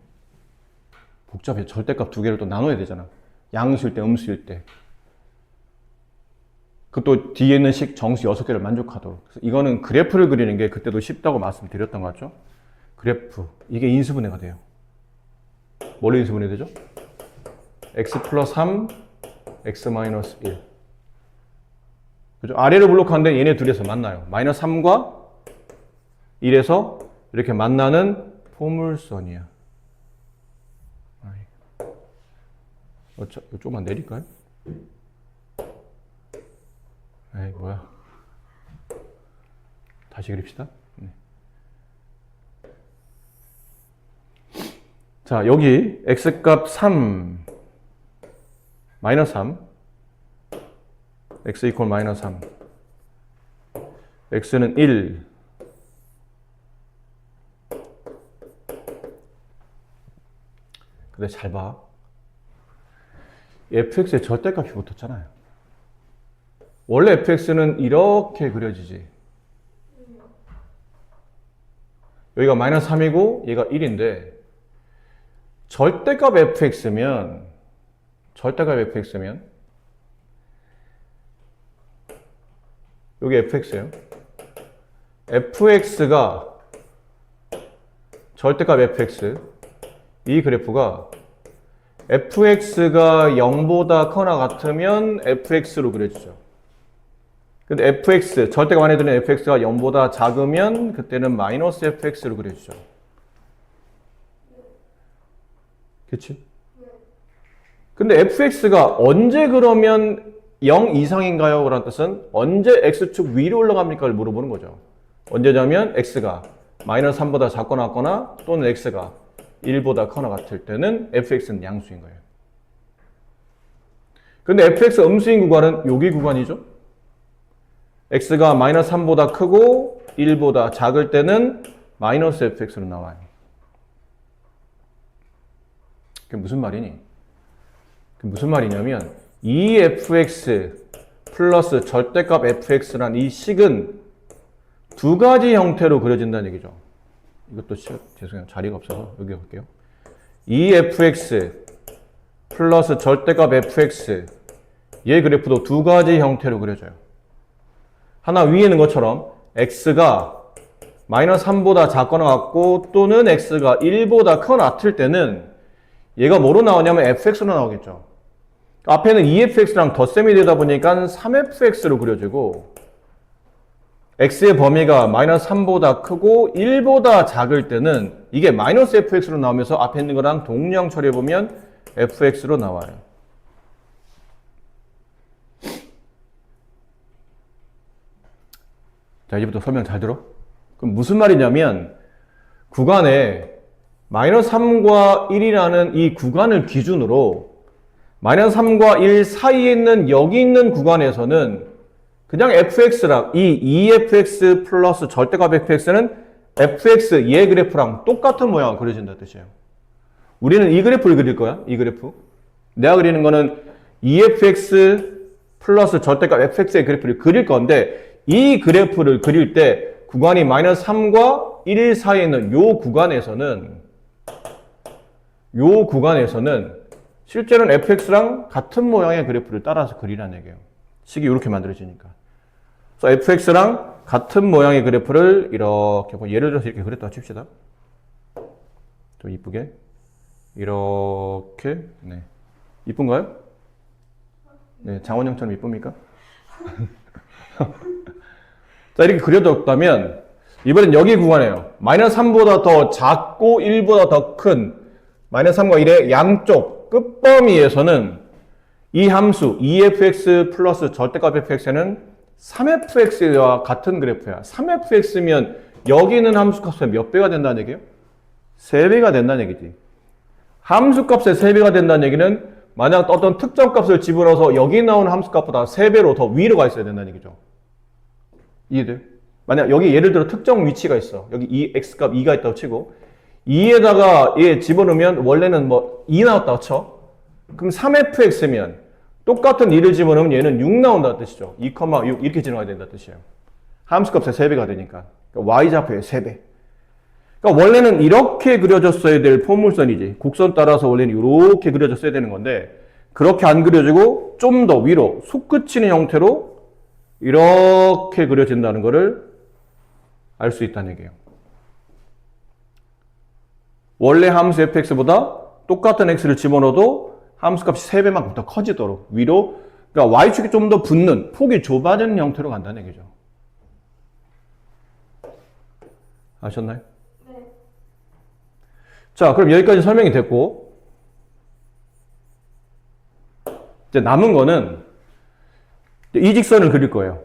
복잡해. 절대값 두 개를 또 나눠야 되잖아. 양수일 때, 음수일 때. 그것도 뒤에 있는 식 정수 6개를 만족하도록. 그래서 이거는 그래프를 그리는 게 그때도 쉽다고 말씀드렸던 것 같죠? 그래프. 이게 인수분해가 돼요. 뭘로 인수분해 되죠? x 플러스 3, x 마이너스 1. 그죠? 아래로 블록하는데 얘네 둘이서 만나요. 마이너스 3과 1에서 이렇게 만나는 포물선이야. 조금만 내릴까요? 에이, 뭐야. 다시 그립시다. 네. 자, 여기 x값 3, 마이너스 3, x 이퀄 마이너스 3, x는 1, 근데 잘 봐. fx의 절대값이 붙었잖아요. 원래 fx는 이렇게 그려지지. 여기가 마이너스 3이고 얘가 1인데 절대값 fx면 여기 fx예요. fx가 절대값 fx 이 그래프가 fx가 0보다 커나 같으면 fx로 그려지죠. 근데 fx, 절대값 안에 드는 fx가 0보다 작으면 그때는 마이너스 fx로 그려지죠. 그치? 근데 fx가 언제 그러면 0 이상인가요? 그런 뜻은 언제 x축 위로 올라갑니까? 를 물어보는 거죠. 언제냐면 x가 마이너스 3보다 작거나 같거나 또는 x가 1보다 커나 같을 때는 fx는 양수인 거예요. 근데 fx 음수인 구간은 여기 구간이죠. x가 마이너스 3보다 크고 1보다 작을 때는 마이너스 fx로 나와요. 그게 무슨 말이니? 그게 무슨 말이냐면 2fx 플러스 절대값 fx란 이 식은 두 가지 형태로 그려진다는 얘기죠. 이것도 죄송해요. 자리가 없어서 여기 갈게요. 2fx 플러스 절대값 fx 얘 그래프도 두 가지 형태로 그려져요. 하나 위에 있는 것처럼 x가 마이너스 3보다 작거나 같고 또는 x가 1보다 크거나 같을 때는 얘가 뭐로 나오냐면 fx로 나오겠죠. 앞에는 2fx랑 덧셈이 되다 보니까 3fx로 그려지고 x의 범위가 마이너스 3보다 크고 1보다 작을 때는 이게 마이너스 fx로 나오면서 앞에 있는 거랑 동량 처리해보면 fx로 나와요. 자, 이제부터 설명 잘 들어? 그럼 무슨 말이냐면 구간에 마이너스 3과 1이라는 이 구간을 기준으로 마이너스 3과 1 사이에 있는 여기 있는 구간에서는 그냥 fx랑 이 2fx 플러스 절대값 fx는 fx 얘 그래프랑 똑같은 모양을 그려진다는 뜻이에요. 우리는 이 그래프를 그릴 거야. 이 그래프. 내가 그리는 거는 2fx 플러스 절대값 fx의 그래프를 그릴 건데 이 그래프를 그릴 때 구간이 마이너스 3과 1 사이에 있는 요 구간에서는 실제로는 fx랑 같은 모양의 그래프를 따라서 그리라는 얘기예요. 식이 이렇게 만들어지니까. 그래서 fx랑 같은 모양의 그래프를 이렇게 예를 들어서 이렇게 그렸다 칩시다. 좀 이쁘게 이렇게 네 이쁜가요? 네 장원영처럼 이쁩니까? 자 이렇게 그려뒀다면 이번엔 여기 구간이에요. 마이너스 3보다 더 작고 1보다 더 큰 마이너스 3과 1의 양쪽 끝범위에서는 이 함수 2fx 플러스 절대값 fx는 3fx와 같은 그래프야. 3fx면 여기 있는 함수값의 몇 배가 된다는 얘기예요? 3배가 된다는 얘기지. 함수값의 3배가 된다는 얘기는 만약 어떤 특정 값을 집어넣어서 여기 나오는 함수값보다 3배로 더 위로 가 있어야 된다는 얘기죠. 이해돼요? 만약 여기 예를 들어 특정 위치가 있어. 여기 이 x값 2가 있다고 치고 2에다가 얘 집어넣으면 원래는 뭐 2 나왔다고 쳐. 그럼 3fx면 똑같은 2를 집어넣으면 얘는 6 나온다는 뜻이죠. 2,6 이렇게 지나가야 된다는 뜻이에요. 함수값의 3배가 되니까. 그러니까 y좌표의 3배. 그러니까 원래는 이렇게 그려졌어야 될 포물선이지. 곡선 따라서 원래는 이렇게 그려졌어야 되는 건데 그렇게 안 그려지고 좀 더 위로 솟구치는 형태로 이렇게 그려진다는 것을 알 수 있다는 얘기예요. 원래 함수 fx보다 똑같은 x를 집어넣어도 함수값이 3배만큼 더 커지도록 위로, 그러니까 y축이 좀 더 붙는 폭이 좁아지는 형태로 간다는 얘기죠. 아셨나요? 네. 자, 그럼 여기까지 설명이 됐고 이제 남은 거는 이 직선을 그릴 거예요.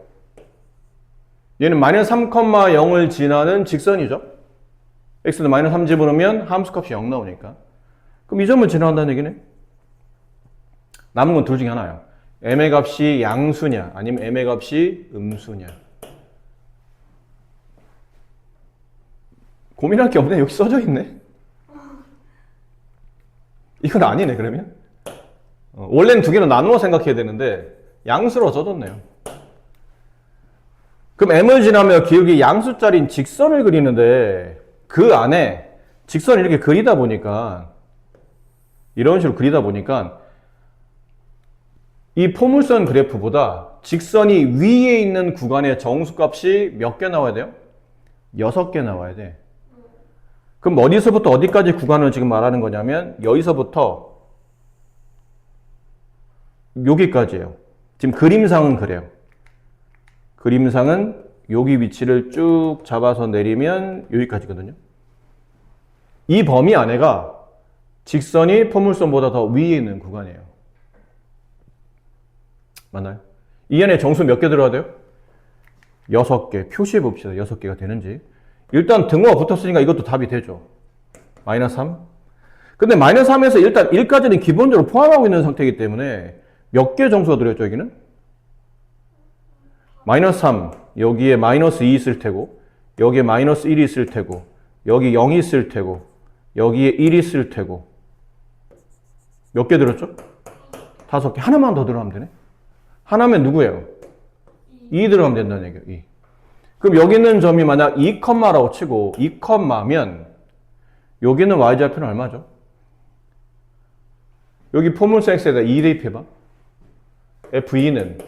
얘는 마이너스 3,0을 지나는 직선이죠. x는 마이너스 3 집어넣으면 함수값이 0 나오니까. 그럼 이 점을 지나간다는 얘기네. 남은 건 둘 중에 하나예요. m의 값이 양수냐 아니면 m의 값이 음수냐. 고민할 게 없네. 여기 써져 있네. 이건 아니네 그러면. 원래는 두 개로 나누어 생각해야 되는데 양수로 써졌네요. 그럼 m을 지나며 기울기 양수짜리인 직선을 그리는데 그 안에 직선을 이렇게 그리다 보니까 이런 식으로 그리다 보니까 이 포물선 그래프보다 직선이 위에 있는 구간의 정수값이 몇 개 나와야 돼요? 6개 나와야 돼. 그럼 어디서부터 어디까지 구간을 지금 말하는 거냐면 여기서부터 여기까지예요. 지금 그림상은 그래요. 그림상은 여기 위치를 쭉 잡아서 내리면 여기까지거든요. 이 범위 안에가 직선이 포물선보다 더 위에 있는 구간이에요. 맞나요? 이 안에 정수 몇 개 들어야 돼요? 6개. 표시해 봅시다. 6개가 되는지. 일단 등호가 붙었으니까 이것도 답이 되죠. 마이너스 3. 근데 마이너스 3에서 일단 1까지는 기본적으로 포함하고 있는 상태이기 때문에 몇 개 정수가 들어있죠, 여기는? 마이너스 3. 여기에 마이너스 2 있을 테고 여기에 마이너스 1이 있을 테고, 여기 0이 있을 테고, 여기에 1이 있을 테고. 몇 개 들었죠? 5개. 하나만 더 들어가면 되네. 하나면 누구예요? 2 들어가면 된다는 얘기예요. 2. 그럼 여기 있는 점이 만약 2,라고 치고 2,면 여기는 y좌표는 얼마죠? 여기 포물선 x에다 2 대입해봐. f2는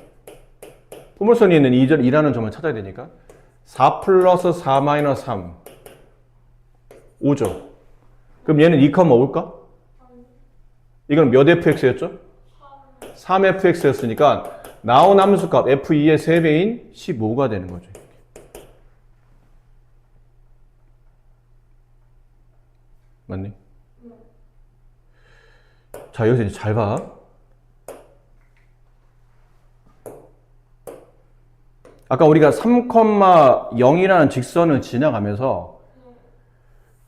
포물선이 있는 2라는 점을 찾아야 되니까 4 플러스 4 마이너스 3 5죠. 그럼 얘는 2, 올까? 이건 몇 fx였죠? 3fx였으니까 나온 함수값 f2의 3배인 15가 되는 거죠. 맞니? 자, 여기서 이제 잘 봐. 아까 우리가 3,0이라는 직선을 지나가면서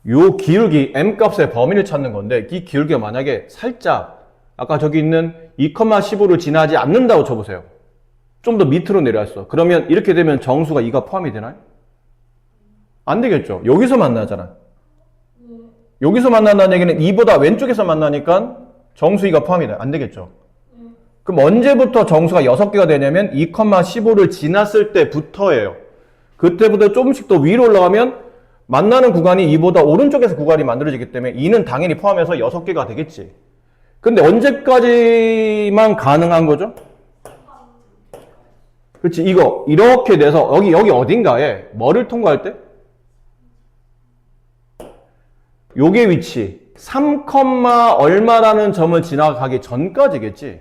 요 기울기 m값의 범위를 찾는 건데 이 기울기가 만약에 살짝 아까 저기 있는 2,15를 지나지 않는다고 쳐보세요. 좀 더 밑으로 내려왔어. 그러면 이렇게 되면 정수가 2가 포함이 되나요? 안 되겠죠. 여기서 만나잖아. 여기서 만난다는 얘기는 2보다 왼쪽에서 만나니까 정수 2가 포함이 돼. 안 되겠죠. 그럼 언제부터 정수가 6개가 되냐면 2,15를 지났을 때부터예요. 그때부터 조금씩 더 위로 올라가면 만나는 구간이 2보다 오른쪽에서 구간이 만들어지기 때문에 2는 당연히 포함해서 6개가 되겠지. 근데 언제까지만 가능한 거죠? 그렇지. 이거 이렇게 돼서 여기 어딘가에 뭐를 통과할 때? 요게 위치 3, 얼마라는 점을 지나가기 전까지겠지.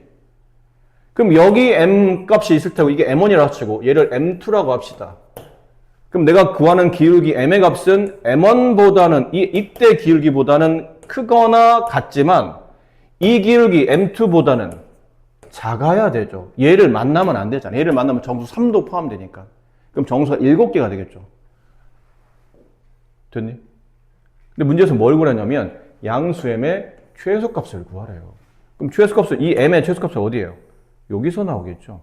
그럼 여기 m 값이 있을 테고 이게 m1이라고 치고 얘를 m2라고 합시다. 그럼 내가 구하는 기울기 m의 값은 m1보다는 이때 기울기보다는 크거나 같지만 이 기울기 m2보다는 작아야 되죠. 얘를 만나면 안 되잖아. 얘를 만나면 정수 3도 포함되니까. 그럼 정수가 7개가 되겠죠. 됐니? 근데 문제에서 뭘 구하냐면 양수 m의 최소값을 구하래요. 그럼 최소값을 이 m의 최소값은 어디예요? 여기서 나오겠죠.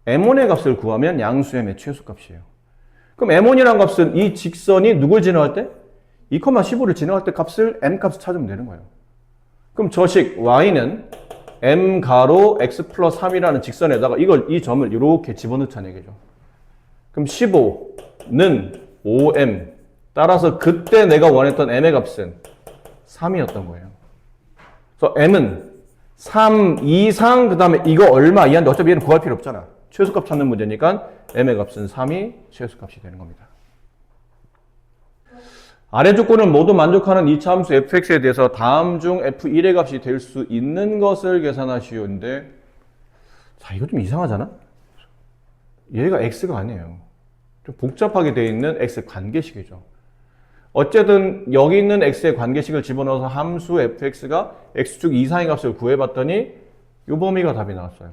m1의 값을 구하면 양수 m의 최소값이에요. 그럼 m1이라는 값은 이 직선이 누굴 지나갈 때? 2,15를 지나갈 때 값을 m 값을 찾으면 되는 거예요. 그럼 저식 y는 m 가로 x 플러스 3이라는 직선에다가 이 점을 이렇게 집어넣자는 얘기죠. 그럼 15는 5m 따라서 그때 내가 원했던 m의 값은 3이었던 거예요. 그래서 m은 3 이상 그 다음에 이거 얼마 이하인데 어차피 얘는 구할 필요 없잖아. 최소값 찾는 문제니까 m의 값은 3이 최소값이 되는 겁니다. 아래 조건은 모두 만족하는 2차 함수 fx에 대해서 다음 중 f1의 값이 될 수 있는 것을 계산하시오인데 자 이거 좀 이상하잖아? 얘가 x가 아니에요. 좀 복잡하게 되어 있는 x 관계식이죠. 어쨌든 여기 있는 x의 관계식을 집어넣어서 함수 fx가 x축 이상의 값을 구해봤더니 이 범위가 답이 나왔어요.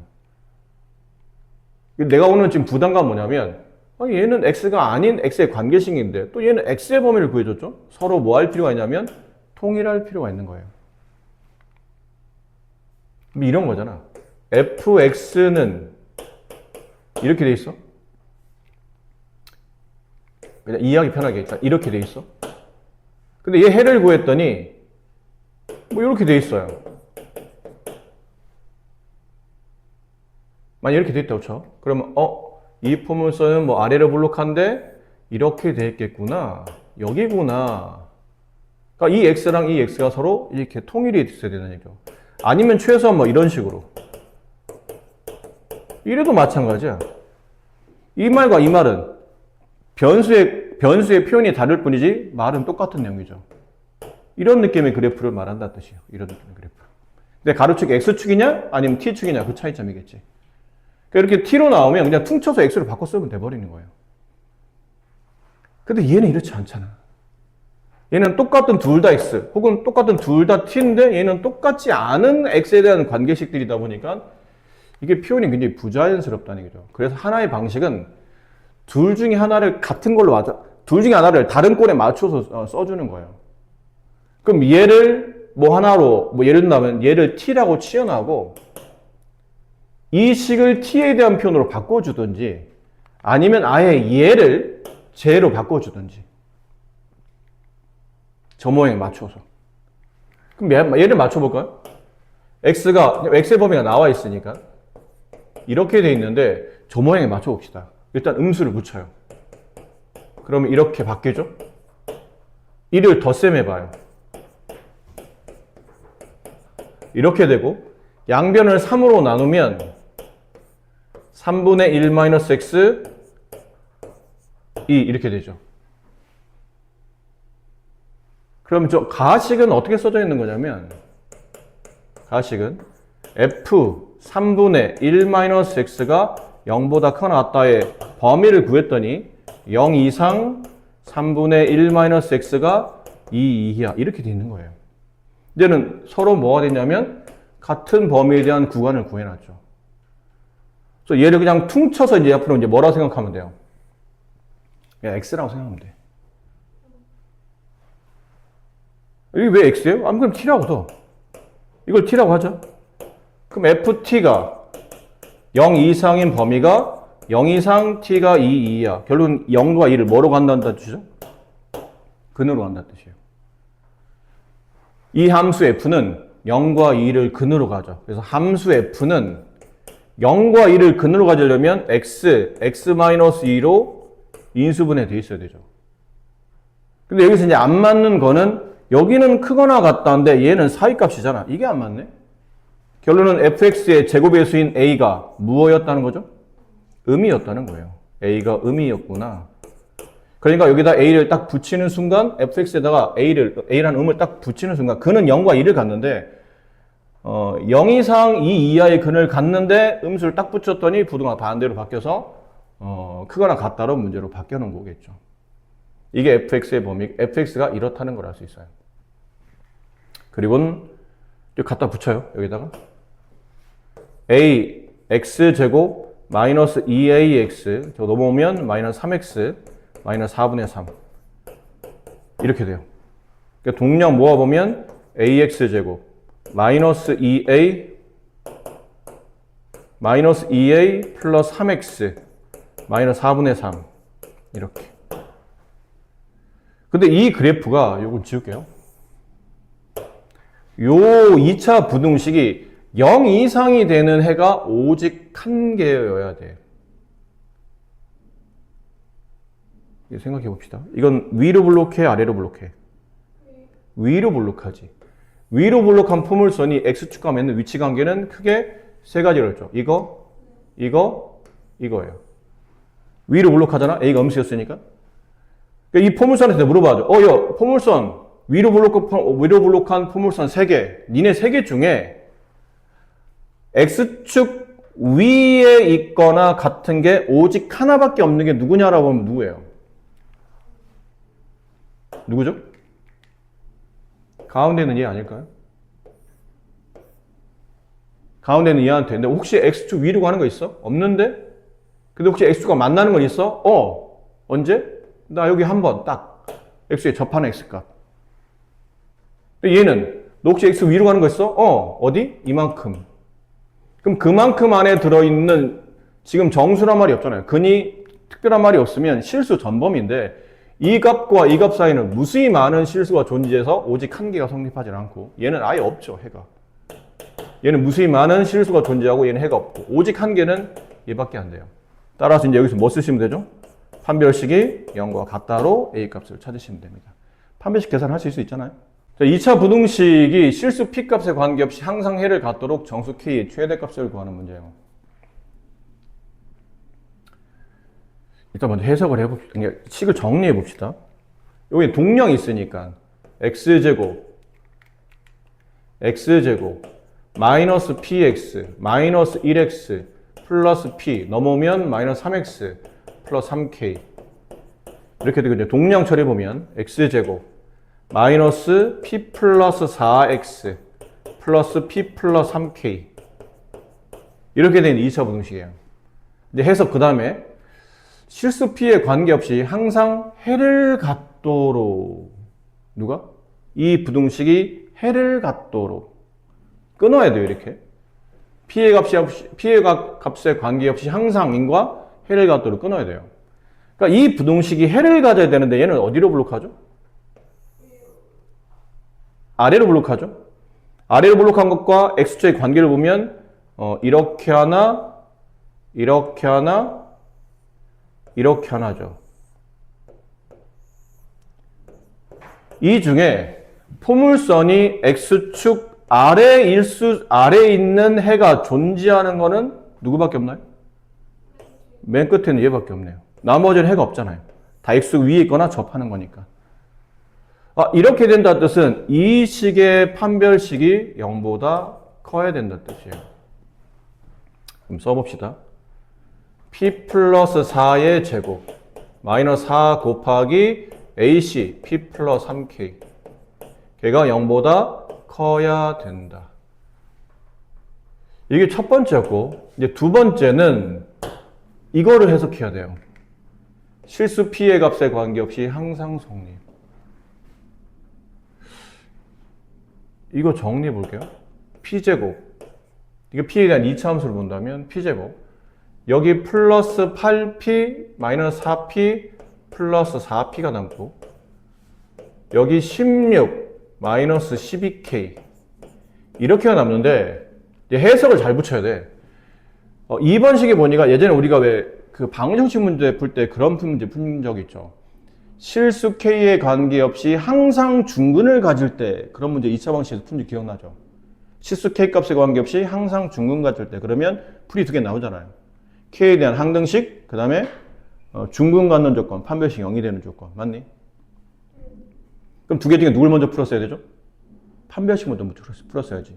내가 오늘 지금 부담감 뭐냐면 얘는 x가 아닌 x의 관계식인데 또 얘는 x의 범위를 구해줬죠. 서로 뭐 할 필요가 있냐면 통일할 필요가 있는 거예요. 이런 거잖아. fx는 이렇게 돼 있어. 그냥 이해하기 편하게 이렇게 돼 있어. 근데 얘 해를 구했더니 뭐 이렇게 돼 있어요. 만약 이렇게 돼 있다고 쳐. 그러면 이 포물선은 뭐 아래로 볼록한데 이렇게 돼 있겠구나. 여기구나. 그러니까 이 x랑 이 x가 서로 이렇게 통일이 있어야 되는 얘기죠. 아니면 최소한 뭐 이런 식으로. 이래도 마찬가지야. 이 말과 이 말은 변수의 표현이 다를 뿐이지 말은 똑같은 내용이죠. 이런 느낌의 그래프를 말한다는 뜻이에요. 이런 느낌의 그래프. 근데 가로축이 x축이냐 아니면 t축이냐 그 차이점이겠지. 그러니까 이렇게 t로 나오면 그냥 퉁쳐서 x로 바꿔 쓰면 돼버리는 거예요. 근데 얘는 이렇지 않잖아. 얘는 똑같은 둘 다 x 혹은 똑같은 둘 다 t인데 얘는 똑같지 않은 x에 대한 관계식들이다 보니까 이게 표현이 굉장히 부자연스럽다는 얘기죠. 그래서 하나의 방식은 둘 중에 하나를 같은 걸로 둘 중에 하나를 다른 꼴에 맞춰서 써주는 거예요. 그럼 얘를 뭐 하나로 예를 든다면 얘를 t라고 치어나고 이 식을 t에 대한 표현으로 바꿔주든지 아니면 아예 얘를 제로 바꿔주든지. 저 모양에 맞춰서. 그럼 얘를 맞춰볼까요? x의 범위가 나와 있으니까 이렇게 돼 있는데 저 모양에 맞춰봅시다. 일단 음수를 붙여요. 그러면 이렇게 바뀌죠? 이를 덧셈해봐요. 이렇게 되고 양변을 3으로 나누면 3분의 1 마이너스 x 2 이렇게 되죠. 그럼 저 가식은 어떻게 써져 있는 거냐면 가식은 f 3분의 1 마이너스 x가 0보다 크거나 같다의 범위를 구했더니 0 이상 3분의 1 마이너스 x가 2 이하 이렇게 돼 있는 거예요. 이제는 서로 뭐가 되냐면 같은 범위에 대한 구간을 구해놨죠. 그래서 얘를 그냥 퉁쳐서 이제 앞으로 이제 뭐라고 생각하면 돼요? 그냥 x라고 생각하면 돼. 이게 왜 x예요? 그럼 t라고 써. 이걸 t라고 하죠. 그럼 ft가 0 이상인 범위가 0 이상 t가 2 이하. 결국은 0과 2를 뭐로 간다는 뜻이죠? 근으로 간다는 뜻이에요. 이 함수 f는 0과 2를 근으로 가죠. 그래서 함수 f는 0과 2를 근으로 가지려면 x-2로 인수분해 돼 있어야 되죠. 근데 여기서 이제 안 맞는 거는 여기는 크거나 같다는데 얘는 사이값이잖아. 이게 안 맞네. 결론은 fx의 제곱배수인 a가 무엇이었다는 거죠? 음이었다는 거예요. a가 음이었구나. 그러니까 여기다 a를 딱 붙이는 순간 fx에다가 a라는 음을 딱 붙이는 순간 그는 0과 2를 갖는데 0 이상 2 이하의 근을 갖는데 음수를 딱 붙였더니 부등호가 반대로 바뀌어서 크거나 같다로 문제로 바뀌어 놓은 거겠죠. 이게 fx의 범위, fx가 이렇다는 걸 알 수 있어요. 그리고는 갖다 붙여요. 여기다가 a x제곱 마이너스 2ax 저 넘어오면 마이너스 3x 마이너스 4분의 3 이렇게 돼요. 그러니까 동량 모아보면 ax제곱 마이너스 2a 마이너스 2a 플러스 3x 마이너스 4분의 3 이렇게. 근데 이 그래프가 요걸 지울게요. 요 2차 부등식이 0 이상이 되는 해가 오직 한 개여야 돼. 생각해 봅시다. 이건 위로 블록해, 아래로 블록해? 위로 블록하지. 위로 블록한 포물선이 x축과 맺는 위치 관계는 크게 세 가지로 했죠. 이거예요. 위로 블록하잖아. a가 음수였으니까. 그러니까 이 포물선한테 물어봐줘. 야, 포물선 위로 블록한 포물선 3개. 니네 3개 중에 x축 위에 있거나 같은 게 오직 하나밖에 없는 게 누구냐라고 하면 누구예요? 누구죠? 가운데는 얘 아닐까요? 가운데는 얘한테. 근데 혹시 x축 위로 가는 거 있어? 없는데? 근데 혹시 x축과 만나는 건 있어? 언제? 나 여기 한번 딱 x에 접하는 x값. 근데 얘는 너 혹시 x 위로 가는 거 있어? 어디? 이만큼. 그럼 그만큼 안에 들어있는 지금 정수란 말이 없잖아요. 근이 특별한 말이 없으면 실수 전범인데 이 값과 이 값 사이는 무수히 많은 실수가 존재해서 오직 한 개가 성립하지 않고 얘는 아예 없죠. 해가. 얘는 무수히 많은 실수가 존재하고 얘는 해가 없고 오직 한 개는 얘밖에 안 돼요. 따라서 이제 여기서 뭐 쓰시면 되죠? 판별식이 0과 같다로 a 값을 찾으시면 됩니다. 판별식 계산하실 수 있잖아요. 자, 2차 부등식이 실수 p 값에 관계없이 항상 해를 갖도록 정수 k의 최대값을 구하는 문제예요. 일단 먼저 해석을 해봅시다. 그러니까 식을 정리해 봅시다. 여기 동량이 있으니까 x제곱 마이너스 px 마이너스 1x 플러스 p 넘어오면 마이너스 3x 플러스 3k 이렇게 되고 이제 동량 처리해 보면 x제곱 마이너스 p 플러스 4x 플러스 p 플러스 3k 이렇게 된 2차 부등식이에요. 이제 해석 그 다음에 실수 p에 관계없이 항상 해를 갖도록 누가? 이 부등식이 해를 갖도록 끊어야 돼요. 이렇게 p의 값에 관계없이 항상 인과 해를 갖도록 끊어야 돼요. 그러니까 이 부등식이 해를 가져야 되는데 얘는 어디로 블록하죠? 아래로 블록하죠? 아래로 블록한 것과 x축의 관계를 보면 이렇게 하나, 이렇게 하나, 이렇게 하나죠. 이 중에 포물선이 x축 아래에 있는 해가 존재하는 거는 누구밖에 없나요? 맨 끝에는 얘밖에 없네요. 나머지는 해가 없잖아요. 다 x 위에 있거나 접하는 거니까. 이렇게 된다는 뜻은 이 식의 판별식이 0보다 커야 된다는 뜻이에요. 그럼 써봅시다. p 플러스 4의 제곱 마이너스 4 곱하기 ac p 플러스 3k 걔가 0보다 커야 된다. 이게 첫 번째였고 이제 두 번째는 이거를 해석해야 돼요. 실수 p의 값에 관계없이 항상 성립. 이거 정리해 볼게요. p제곱. 이거 p에 대한 2차 함수를 본다면 p제곱. 여기 플러스 8p 마이너스 4p 플러스 4p가 남고 여기 16 마이너스 12k 이렇게가 남는데 해석을 잘 붙여야 돼. 2번 식에 보니까 예전에 우리가 왜 그 방정식 문제 풀 때 그런 문제 푼 적 있죠. 실수 k에 관계없이 항상 중근을 가질 때 그런 문제 2차 방식에서 푼 지 기억나죠? 실수 k 값에 관계없이 항상 중근 가질 때 그러면 풀이 두 개 나오잖아요. k에 대한 항등식 그 다음에 중근 갖는 조건 판별식 0이 되는 조건 맞니? 그럼 두 개 중에 누굴 먼저 풀었어야 되죠? 판별식 먼저 풀었어야지.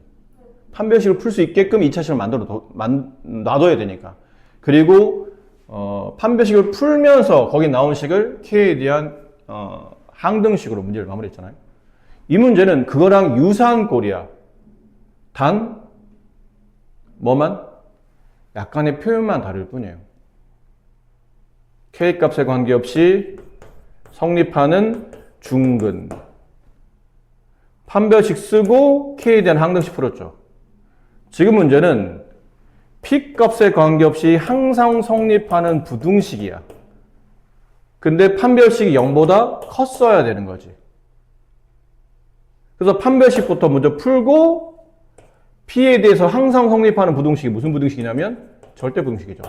판별식을 풀 수 있게끔 2차식을 놔둬야 되니까. 그리고 판별식을 풀면서 거기 나온 식을 k에 대한 항등식으로 문제를 마무리했잖아요. 이 문제는 그거랑 유사한 꼴이야. 단 뭐만? 약간의 표현만 다를 뿐이에요. k 값에 관계없이 성립하는 중근 판별식 쓰고 k에 대한 항등식 풀었죠. 지금 문제는 p 값에 관계없이 항상 성립하는 부등식이야. 근데 판별식이 0보다 컸어야 되는 거지. 그래서 판별식부터 먼저 풀고 p에 대해서 항상 성립하는 부등식이 무슨 부등식이냐면 절대부등식이죠.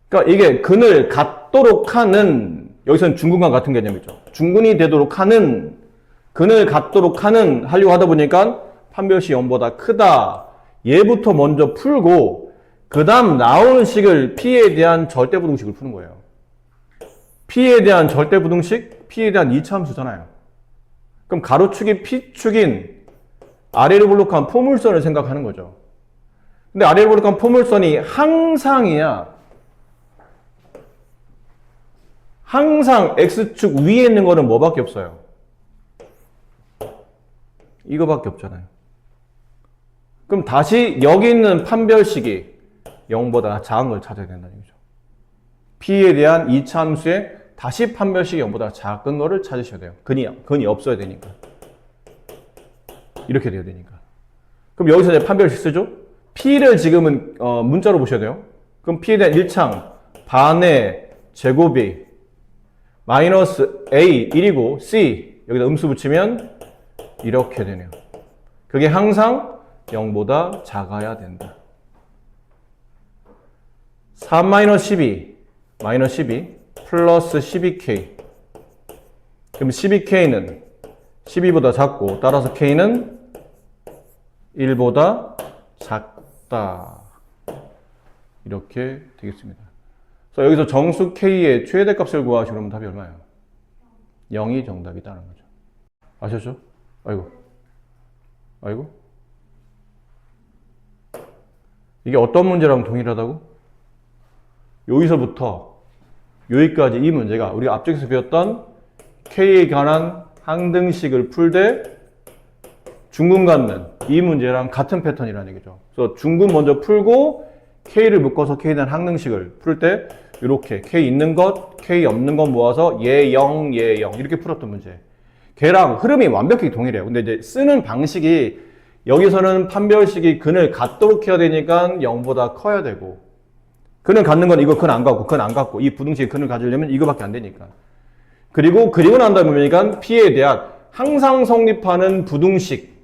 그러니까 이게 근을 갖도록 하는 여기서는 중근과 같은 개념이죠. 중근이 되도록 하는 근을 갖도록 하는 하려고 하다 보니까 판별식 0보다 크다. 얘부터 먼저 풀고 그 다음 나오는 식을 p에 대한 절대부등식을 푸는 거예요. p에 대한 절대부등식, p에 대한 2차 함수잖아요. 그럼 가로축이 p축인 아래로 블록한 포물선을 생각하는 거죠. 근데 아래로 블록한 포물선이 항상이야. 항상 x축 위에 있는 거는 뭐밖에 없어요? 이거밖에 없잖아요. 그럼 다시 여기 있는 판별식이 0보다 작은 걸 찾아야 된다는 얘기죠. p에 대한 2차 함수에 다시 판별식이 0보다 작은 거를 찾으셔야 돼요. 근이 없어야 되니까. 이렇게 돼야 되니까. 그럼 여기서 이제 판별식 쓰죠? p를 지금은 문자로 보셔야 돼요. 그럼 p에 대한 1창 반의 제곱이 마이너스 a 1이고 c 여기다 음수 붙이면 이렇게 되네요. 그게 항상 0보다 작아야 된다. 3 마이너스 12 마이너스 12 플러스 12k 그럼 12k는 12보다 작고 따라서 k는 1보다 작다. 이렇게 되겠습니다. 그래서 여기서 정수 k의 최대값을 구하시고 그러면 답이 얼마예요? 0이 정답이다라는 거죠. 아셨죠? 아이고. 이게 어떤 문제랑 동일하다고? 여기서부터 여기까지 이 문제가 우리가 앞쪽에서 배웠던 k에 관한 항등식을 풀 때 중근 갖는 이 문제랑 같은 패턴이라는 얘기죠. 그래서 중근 먼저 풀고 k를 묶어서 k에 대한 항등식을 풀 때 이렇게 k 있는 것, k 없는 것 모아서 얘 0, 얘 0 이렇게 풀었던 문제. 걔랑 흐름이 완벽히 동일해요. 근데 이제 쓰는 방식이 여기서는 판별식이 근을 갖도록 해야 되니까 0보다 커야 되고 근을 갖는 건 이거 근 안 갖고, 근 안 갖고, 이 부등식의 근을 가지려면 이거밖에 안 되니까. 그리고 난 다음에 보니까 P에 대한 항상 성립하는 부등식.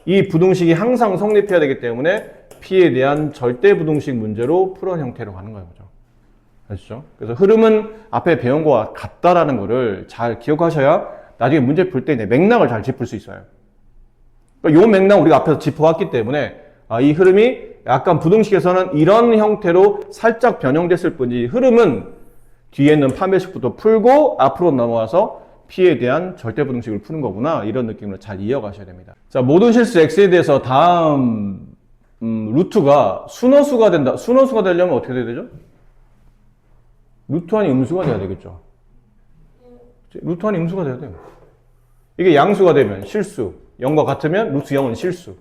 이 부등식이 항상 성립해야 되기 때문에 P에 대한 절대 부등식 문제로 풀어낸 형태로 가는 거예요. 그죠? 아시죠? 그래서 흐름은 앞에 배운 거와 같다라는 거를 잘 기억하셔야 나중에 문제 풀 때 이제 맥락을 잘 짚을 수 있어요. 그러니까 요 맥락 우리가 앞에서 짚어왔기 때문에 이 흐름이 약간 부등식에서는 이런 형태로 살짝 변형됐을 뿐이지 흐름은 뒤에 있는 판별식부터 풀고 앞으로 넘어와서 P에 대한 절대 부등식을 푸는 거구나 이런 느낌으로 잘 이어가셔야 됩니다. 자, 모든 실수 X에 대해서 다음 루트가 순허수가 된다. 순허수가 되려면 어떻게 돼야 되죠? 루트 안이 음수가 돼야 되겠죠. 루트 안이 음수가 돼야 돼요. 이게 양수가 되면 실수, 0과 같으면 루트 0은 실수.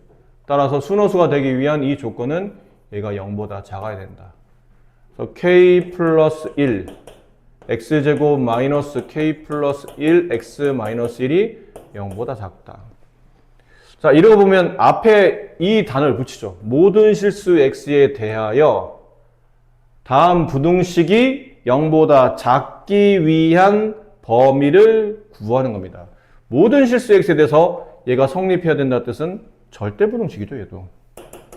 따라서 순허수가 되기 위한 이 조건은 얘가 0보다 작아야 된다. 그래서 k 플러스 1, x제곱 마이너스 k 플러스 1, x 마이너스 1이 0보다 작다. 자, 이러고 보면 앞에 이 단어를 붙이죠. 모든 실수 x에 대하여 다음 부등식이 0보다 작기 위한 범위를 구하는 겁니다. 모든 실수 x에 대해서 얘가 성립해야 된다는 뜻은 절대 부등식이죠, 얘도.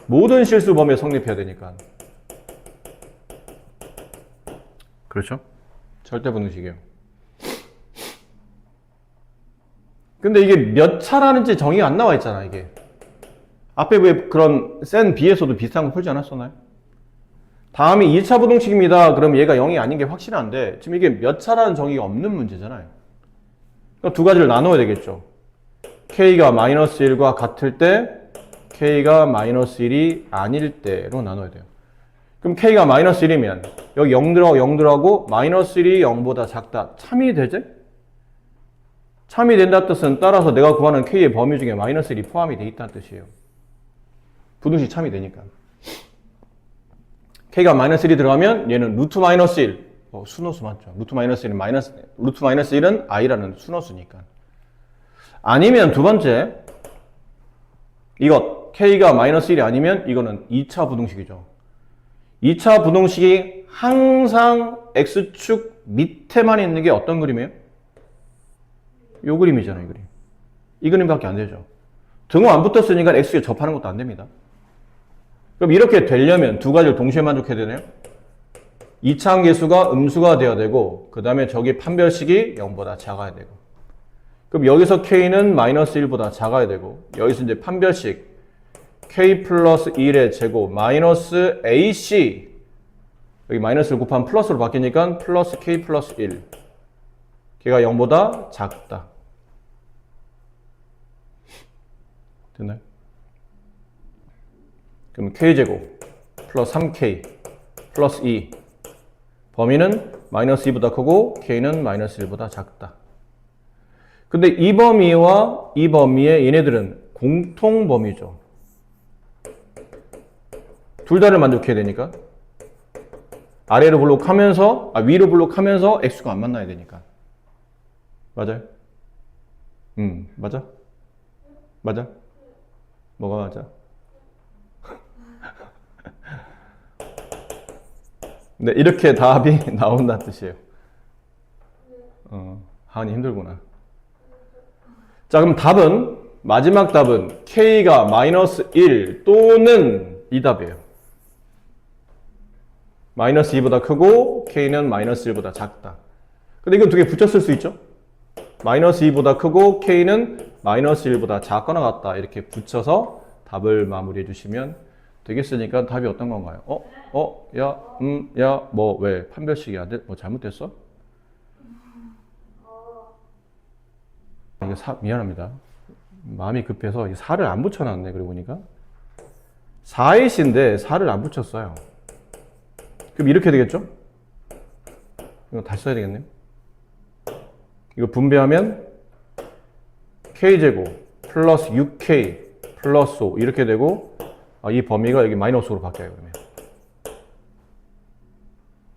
모든 실수 범위에 성립해야 되니까. 그렇죠? 절대 부등식이에요. 근데 이게 몇 차라는지 정의가 안 나와 있잖아, 이게. 앞에 왜 그런 센 B에서도 비슷한 거 풀지 않았었나요? 다음이 2차 부등식입니다. 그럼 얘가 0이 아닌 게 확실한데 지금 이게 몇 차라는 정의가 없는 문제잖아요. 그러니까 두 가지를 나눠야 되겠죠. K가 마이너스 1과 같을 때 K가 마이너스 1이 아닐 때로 나눠야 돼요. 그럼 K가 마이너스 1이면 여기 0 들어가고 0 들어가고 마이너스 1이 0보다 작다. 참이 되지? 참이 된다 뜻은 따라서 내가 구하는 K의 범위 중에 마이너스 1이 포함이 돼 있다는 뜻이에요. 부등식 참이 되니까. K가 마이너스 1이 들어가면 얘는 루트 마이너스 1. 순허수 맞죠? 루트 마이너스 1은 루트 마이너스 1은 I라는 순허수니까. 아니면 두 번째, 이것, K가 마이너스 1이 아니면 이거는 2차 부등식이죠. 2차 부등식이 항상 X축 밑에만 있는 게 어떤 그림이에요? 요 그림이잖아요, 이 그림. 이 그림밖에 안 되죠. 등호 안 붙었으니까 X에 접하는 것도 안 됩니다. 그럼 이렇게 되려면 두 가지를 동시에 만족해야 되나요? 2차 함계수가 음수가 되어야 되고, 그 다음에 저기 판별식이 0보다 작아야 되고. 그럼 여기서 K는 마이너스 1보다 작아야 되고, 여기서 이제 판별식 K 플러스 1의 제곱 마이너스 AC, 여기 마이너스를 곱하면 플러스로 바뀌니까 플러스 K 플러스 1. 걔가 0보다 작다. 됐나요? 그럼 K제곱 플러스 3K 플러스 2. 범위는 마이너스 2보다 크고 K는 마이너스 1보다 작다. 근데 이 범위와 이 범위의 얘네들은 공통 범위죠. 둘 다를 만족해야 되니까. 아래로 블록하면서, 위로 블록하면서 X가 안 만나야 되니까. 맞아요? 맞아? 맞아? 뭐가 맞아? 네, 이렇게 답이 나온다는 뜻이에요. 하은이 힘들구나. 자, 그럼 답은, 마지막 답은 K가 마이너스 1 또는 이 답이에요. 마이너스 2보다 크고 K는 마이너스 1보다 작다. 근데 이거 두 개 붙였을 수 있죠? 마이너스 2보다 크고 K는 마이너스 1보다 작거나 같다. 이렇게 붙여서 답을 마무리해 주시면 되겠으니까 답이 어떤 건가요? 왜? 판별식이 안 돼? 뭐 잘못됐어? 이게 미안합니다. 마음이 급해서 4를 안 붙여놨네. 그러고 보니까 4이신데 4를 안 붙였어요. 그럼 이렇게 되겠죠? 이거 다시 써야 되겠네요. 이거 분배하면 K제곱 플러스 6K 플러스 5 이렇게 되고, 이 범위가 여기 마이너스로 바뀌어요. 그러면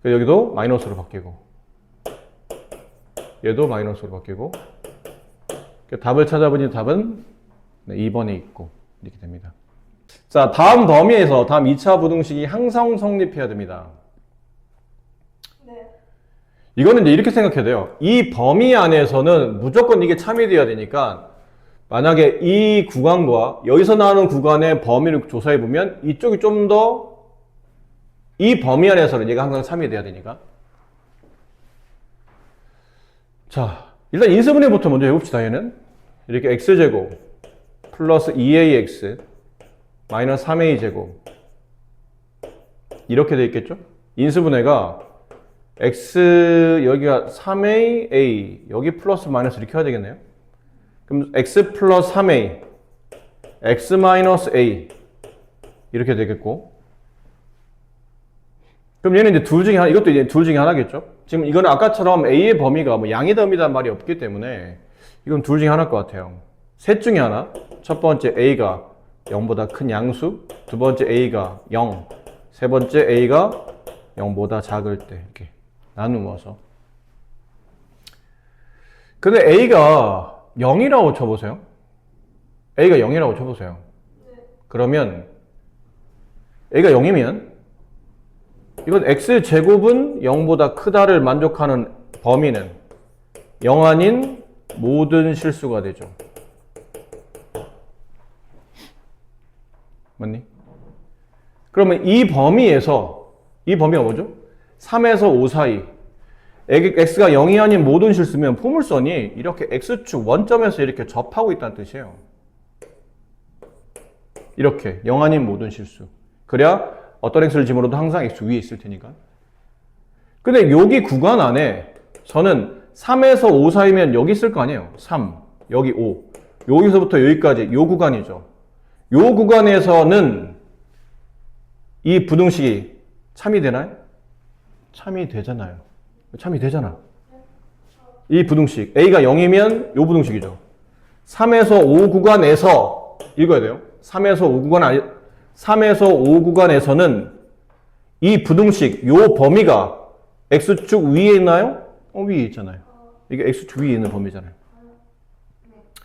여기도 마이너스로 바뀌고 얘도 마이너스로 바뀌고, 답을 찾아보니 답은 2번에 있고 이렇게 됩니다. 자, 다음 범위에서 다음 2차 부등식이 항상 성립해야 됩니다. 이거는 이제 이렇게 생각해야 돼요. 이 범위 안에서는 무조건 이게 참이돼야 되니까 만약에 이 구간과 여기서 나오는 구간의 범위를 조사해 보면 이쪽이 좀 더 이 범위 안에서는 얘가 항상 참이돼야 되니까. 자, 일단 인수분해부터 먼저 해봅시다. 얘는 이렇게 x제곱 플러스 2ax 마이너스 3a제곱 이렇게 돼 있겠죠? 인수분해가 x 여기가 3a 여기 플러스 마이너스 이렇게 해야 되겠네요. 그럼 x 플러스 3a x 마이너스 a 이렇게 되겠고, 그럼 얘는 이제 둘 중에 하나, 이것도 이제 둘 중에 하나겠죠? 지금 이거는 아까처럼 a의 범위가 뭐 양이다 음이다 말이 없기 때문에 이건 둘 중에 하나일 것 같아요. 셋 중에 하나. 첫 번째 a가 0보다 큰 양수, 두 번째 a가 0, 세 번째 a가 0보다 작을 때 이렇게 나누어서. 근데 a가 0이라고 쳐보세요. a가 0이라고 쳐보세요. 그러면 a가 0이면 이건 x제곱은 0보다 크다를 만족하는 범위는 0 아닌 모든 실수가 되죠. 맞니? 그러면 이 범위에서, 이 범위가 뭐죠? 3에서 5 사이. x가 0이 아닌 모든 실수면 포물선이 이렇게 x축 원점에서 이렇게 접하고 있다는 뜻이에요. 이렇게 0 아닌 모든 실수. 그래야 어떤 x를 집어넣어도 항상 x 위에 있을 테니까. 근데 여기 구간 안에 저는 3에서 5 사이면 여기 있을 거 아니에요. 3, 여기 5. 여기서부터 여기까지 요 구간이죠. 요 구간에서는 이 부등식이 참이 되나요? 참이 되잖아요. 참이 되잖아. 이 부등식 a가 0이면 요 부등식이죠. 3에서 5 구간에서 읽어야 돼요. 3에서 5 구간 아니 3에서 5 구간에서는 이 부등식 요 범위가 x축 위에 있나요? 위에 있잖아요. 이게 x축 위에 있는 범위잖아요.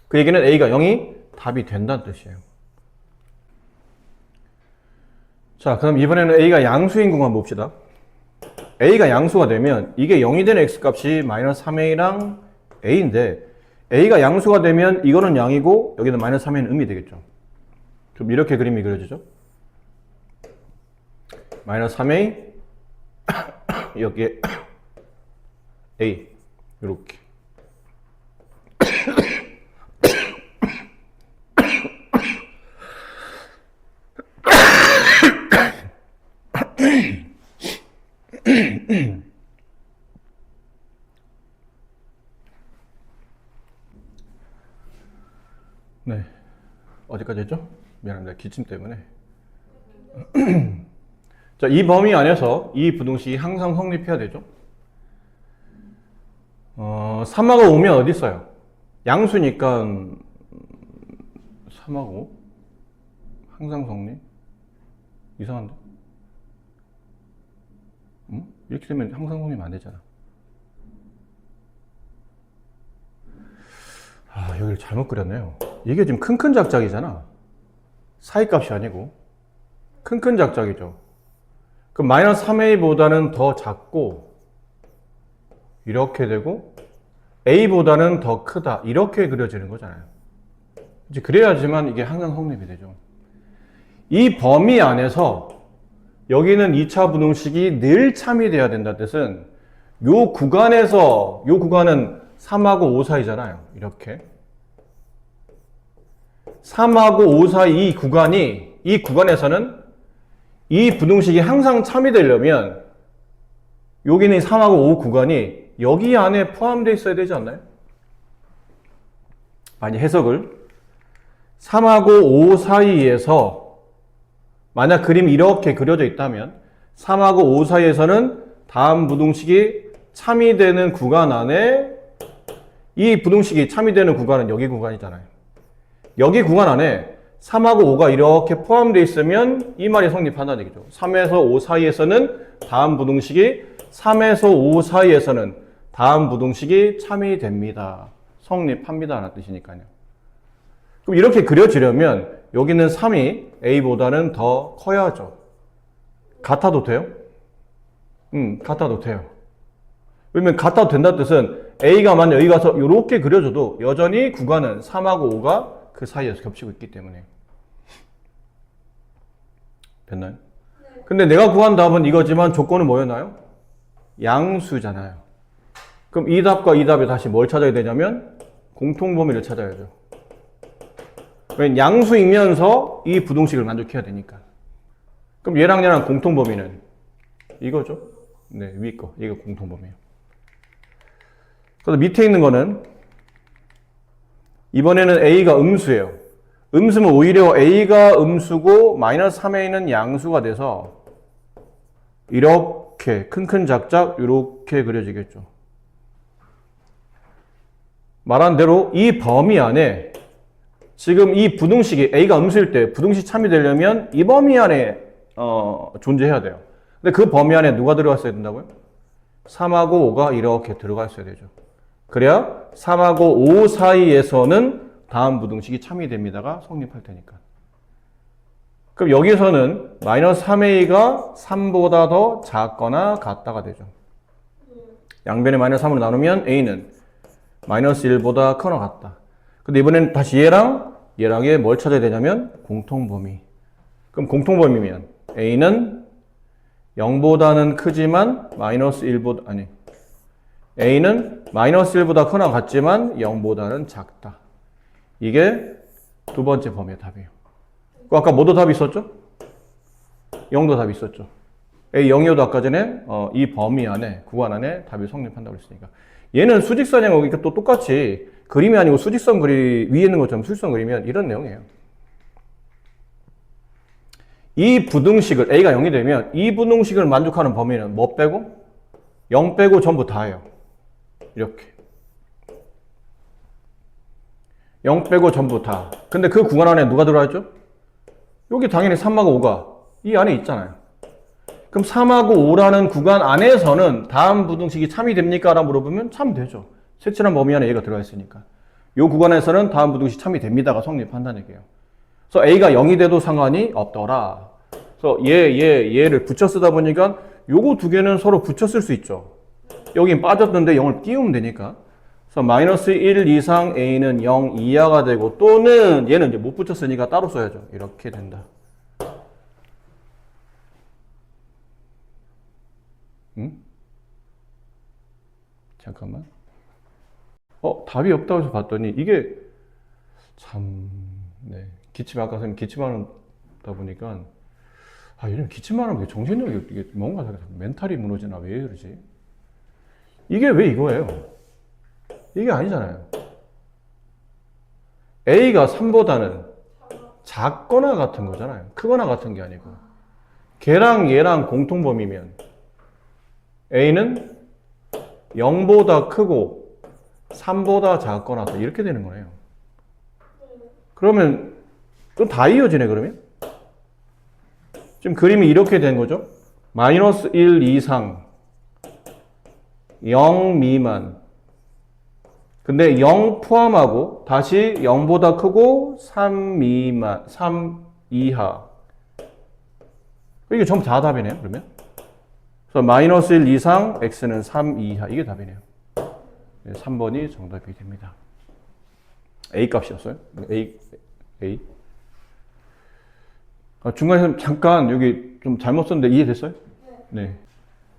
그 얘기는 a가 0이 답이 된다는 뜻이에요. 자, 그럼 이번에는 a가 양수인 공간 봅시다. a가 양수가 되면 이게 0이 되는 x값이 마이너스 3a랑 a인데, a가 양수가 되면 이거는 양이고 여기는 마이너스 3a는 음이 되겠죠. 그럼 이렇게 그림이 그려지죠. 마이너스 3a 여기에 a 이렇게. 네, 어디까지 했죠? 미안합니다. 기침 때문에. 자, 이 범위 안에서 이 부등식이 항상 성립해야 되죠. 3하고 5면 어디 있어요? 양수니까 3하고 항상 성립? 이상한데? 이렇게 되면 항상 성립 안 되잖아. 여기를 잘못 그렸네요. 이게 지금 큰큰 작작이잖아. 사이값이 아니고 큰큰 작작이죠. 그럼 마이너스 3a보다는 더 작고 이렇게 되고 a보다는 더 크다 이렇게 그려지는 거잖아요. 이제 그래야지만 이게 항상 성립이 되죠. 이 범위 안에서 여기는 2차 부등식이 늘 참이 돼야 된다는 뜻은 요 구간에서, 요 구간은 3하고 5 사이잖아요. 이렇게 3하고 5 사이 이 구간이, 이 구간에서는 이 부등식이 항상 참이 되려면 여기는 3하고 5 구간이 여기 안에 포함되어 있어야 되지 않나요? 아니, 해석을 3하고 5 사이에서 만약 그림이 이렇게 그려져 있다면 3하고 5 사이에서는 다음 부등식이 참이 되는 구간 안에, 이 부등식이 참이 되는 구간은 여기 구간이잖아요. 여기 구간 안에 3하고 5가 이렇게 포함되어 있으면 이 말이 성립한다는 얘기죠. 3에서 5 사이에서는 다음 부등식이, 3에서 5 사이에서는 다음 부등식이 참이 됩니다. 성립합니다. 라는 뜻이니까요. 그럼 이렇게 그려지려면 여기는 3이 a보다는 더 커야죠. 같아도 돼요? 같아도 돼요. 그러면 같아도 된다는 뜻은 A가 만약 여기 가서 이렇게 그려줘도 여전히 구간은 3하고 5가 그 사이에서 겹치고 있기 때문에. 됐나요? 근데 내가 구한 답은 이거지만 조건은 뭐였나요? 양수잖아요. 그럼 이 답과 이 답에 다시 뭘 찾아야 되냐면 공통범위를 찾아야죠. 왜냐면 양수이면서 이 부등식을 만족해야 되니까. 그럼 얘랑 얘랑 공통범위는 이거죠. 네, 위 거. 이게 공통범위예요. 그래서 밑에 있는 거는 이번에는 A가 음수예요. 음수면 오히려 A가 음수고 마이너스 3A는 양수가 돼서 이렇게 큰큰 작작 이렇게 그려지겠죠. 말한 대로 이 범위 안에 지금 이 부등식이 A가 음수일 때 부등식 참이 되려면 이 범위 안에 존재해야 돼요. 근데 그 범위 안에 누가 들어갔어야 된다고요? 3하고 5가 이렇게 들어가 있어야 되죠. 그래야 3하고 5 사이에서는 다음 부등식이 참이 됩니다가 성립할 테니까. 그럼 여기서는 마이너스 3a가 3보다 더 작거나 같다가 되죠. 양변에 마이너스 3으로 나누면 a는 마이너스 1보다 크거나 같다. 근데 이번엔 다시 얘랑에 뭘 찾아야 되냐면 공통범위. 그럼 공통범위면 a는 0보다는 크지만 마이너스 1보다 아니 a는 마이너스 1보다 크거나 같지만 0보다는 작다. 이게 두 번째 범위의 답이에요. 아까 뭐도 답이 있었죠? 0도 답이 있었죠. A 0이어도 아까 전에 이 범위 안에 구간 안에 답이 성립한다고 했으니까 얘는 수직선이하고 이게 또 똑같이 그림이 아니고 수직선 그리 위에 있는 것처럼 수직선 그리면 이런 내용이에요. 이 부등식을 A가 0이 되면 이 부등식을 만족하는 범위는 뭐 빼고? 0 빼고 전부 다예요. 이렇게 0 빼고 전부 다. 근데 그 구간 안에 누가 들어와 있죠? 여기 당연히 3하고 5가 이 안에 있잖아요. 그럼 3하고 5라는 구간 안에서는 다음 부등식이 참이 됩니까? 라고 물어보면 참 되죠. 색칠한 범위 안에 얘가 들어가 있으니까. 이 구간에서는 다음 부등식 참이 됩니다가 성립한다는 얘기예요. 그래서 A가 0이 돼도 상관이 없더라. 그래서 얘를 붙여 쓰다 보니까 요거 두 개는 서로 붙여 쓸 수 있죠. 여긴 빠졌는데 0을 띄우면 되니까. 그래서 마이너스 1 이상 A는 0 이하가 되고 또는 얘는 이제 못 붙였으니까 따로 써야죠. 이렇게 된다. 응? 잠깐만. 답이 없다고 해서 봤더니 이게 참, 네. 기침, 아까 선생님 기침하다 보니까 요즘 기침하면 왜 정신력이 이게 뭔가 멘탈이 무너지나 왜 이러지? 이게 왜 이거예요? 이게 아니잖아요. A가 3보다는 작거나 같은 거잖아요. 크거나 같은 게 아니고. 걔랑 얘랑 공통범위면 A는 0보다 크고 3보다 작거나 같다. 이렇게 되는 거예요. 그러면 좀 다 이어지네 그러면? 지금 그림이 이렇게 된 거죠. 마이너스 1 이상 0 미만 근데 0 포함하고 다시 0보다 크고 3 미만 3 이하 이게 전부 다 답이네요 그러면. 그래서 마이너스 1 이상 x는 3 이하 이게 답이네요. 3번이 정답이 됩니다. A 값이었어요. A 중간에 잠깐 여기 좀 잘못 썼는데 이해됐어요? 네.